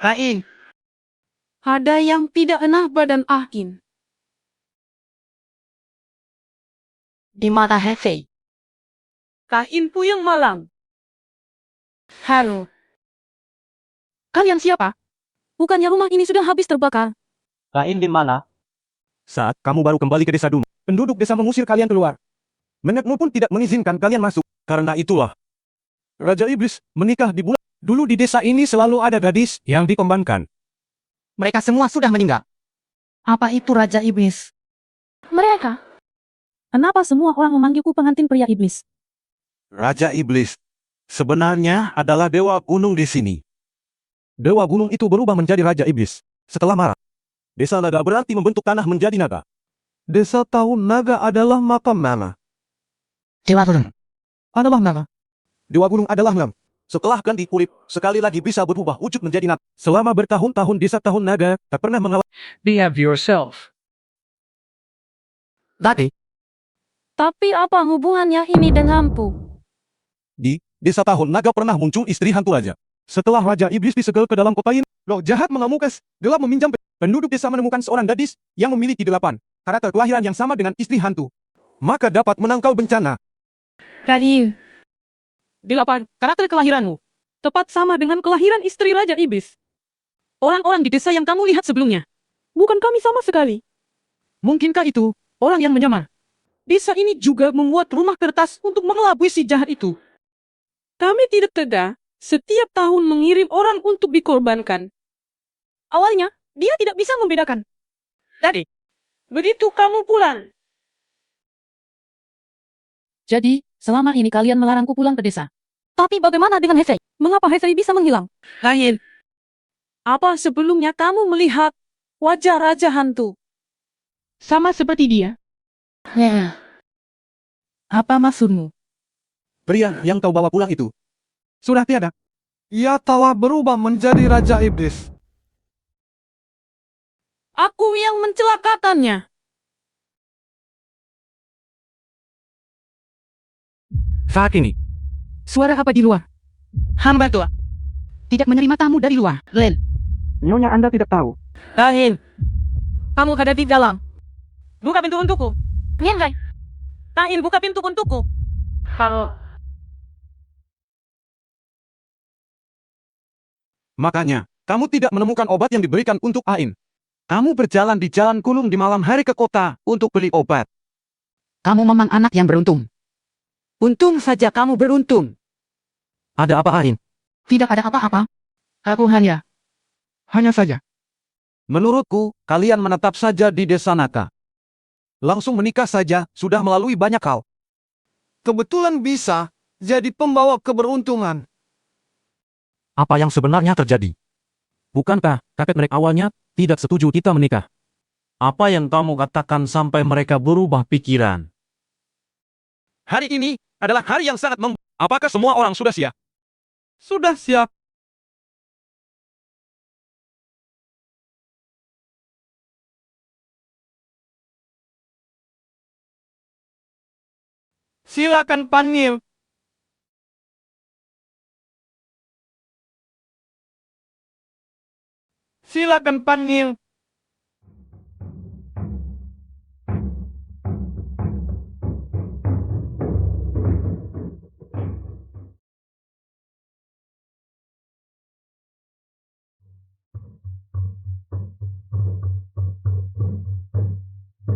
Rahil. Ada yang tidak enak badan Ain. Di mana Hefei? Kain puyeng malam. Halo. Kalian siapa? Bukannya rumah ini sudah habis terbakar? Kain di mana? Saat kamu baru kembali ke desa Duma, penduduk desa mengusir kalian keluar. Nenekmu pun tidak mengizinkan kalian masuk. karena itulah Raja Iblis menikah di bulan. Dulu di desa ini selalu ada gadis yang dikembangkan. Mereka semua sudah meninggal. Apa itu Raja Iblis? Mereka, Kenapa semua orang memanggilku pengantin pria iblis? Raja Iblis sebenarnya adalah dewa gunung di sini. Dewa gunung itu berubah menjadi Raja Iblis. Setelah marah, Desa naga berarti membentuk tanah menjadi naga. desa tahun naga adalah makam mana? Dewa Gunung. Adalah naga. Dewa gunung adalah ngam. Setelah ganti kulit, sekali lagi bisa berubah wujud menjadi naga. Selama bertahun-tahun desa tahun naga tak pernah mengalami. Behave yourself. Tadi, tapi apa hubungannya ini denganku? Di desa tahun naga pernah muncul istri hantu raja. Setelah Raja Iblis disegel ke dalam kota ini, roh jahat mengamukas gelap meminjam. Penduduk desa menemukan seorang gadis yang memiliki 8 karakter kelahiran yang sama dengan istri hantu. Maka dapat menangkal bencana. Radil. 8 karakter kelahiranmu. Tepat sama dengan kelahiran istri Raja Iblis. Orang-orang di desa yang kamu lihat sebelumnya. Bukan kami sama sekali. Mungkinkah itu orang yang menyamar? Desa ini juga membuat rumah kertas untuk mengelabui si jahat itu. Kami tidak tega setiap tahun mengirim orang untuk dikorbankan. Awalnya, dia tidak bisa membedakan. Jadi, begitu kamu pulang, Jadi, selama ini kalian melarangku pulang ke desa. Tapi bagaimana dengan Hefei? mengapa Hefei bisa menghilang? Rahil, apa sebelumnya kamu melihat wajah Raja Hantu? Sama seperti dia. Apa maksudmu? Pria yang kau bawa pulang itu sudah tiada. Ia telah berubah menjadi Raja Iblis. Aku yang mencelakakannya. Saat ini, Suara apa di luar? Hamba tua. Tidak menerima tamu dari luar. Len. Nyonya Anda tidak tahu. Rahil. Kamu ada di dalam. Buka pintu untukku. Niangai. Tain, buka pintu untukku. Kalau Makanya, kamu tidak menemukan obat yang diberikan untuk Ain. Kamu berjalan di jalan kulung di malam hari ke kota untuk beli obat. Kamu memang anak yang beruntung. Untung saja kamu beruntung. Ada apa Ain? Tidak ada apa-apa. Aku hanya saja. Menurutku, kalian menetap saja di desa Naka. Langsung menikah saja, sudah melalui banyak hal. Kebetulan bisa jadi pembawa keberuntungan. Apa yang sebenarnya terjadi? Bukankah kakek mereka awalnya tidak setuju kita menikah? Apa yang kamu katakan sampai mereka berubah pikiran? Hari ini adalah hari yang sangat Apakah semua orang sudah siap? Sudah siap. Silakan panggil. Silakan panggil.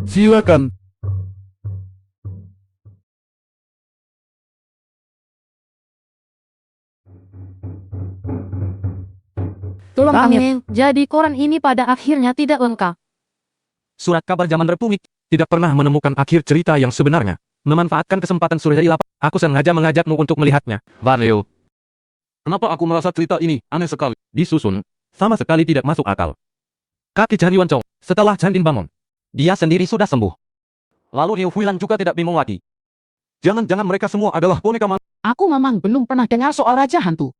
Silakan. Tolong Bangil, panggil. jadi koran ini pada akhirnya tidak lengkap. Surat kabar zaman Republik tidak pernah menemukan akhir cerita yang sebenarnya. Memanfaatkan kesempatan sore hari lapar, aku sengaja mengajakmu untuk melihatnya. Valeo. Kenapa aku merasa cerita ini aneh sekali? Disusun, sama sekali tidak masuk akal. Kaki Chan Yuan Chong, setelah Chan Din bangun, dia sendiri sudah sembuh. Lalu Liu Huilan juga tidak bingung lagi. Jangan-jangan mereka semua adalah boneka Aku memang belum pernah dengar soal raja hantu.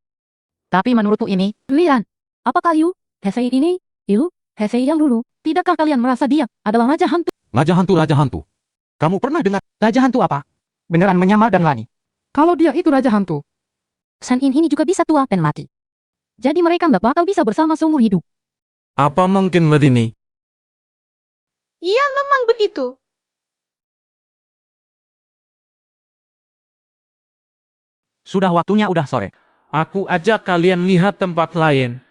Tapi menurutku ini, Lian, apakah Liu, Hesei ini, Liu, Hesei yang dulu, tidakkah kalian merasa dia adalah raja hantu? Raja hantu. Kamu pernah dengar? raja hantu apa? Beneran menyamar dan lani. Kalau dia itu raja hantu, San In ini juga bisa tua dan mati. Jadi mereka nggak bakal bisa bersama seumur hidup. Apa mungkin begini? Iya memang begitu. Sudah waktunya udah sore. Aku ajak kalian lihat tempat lain.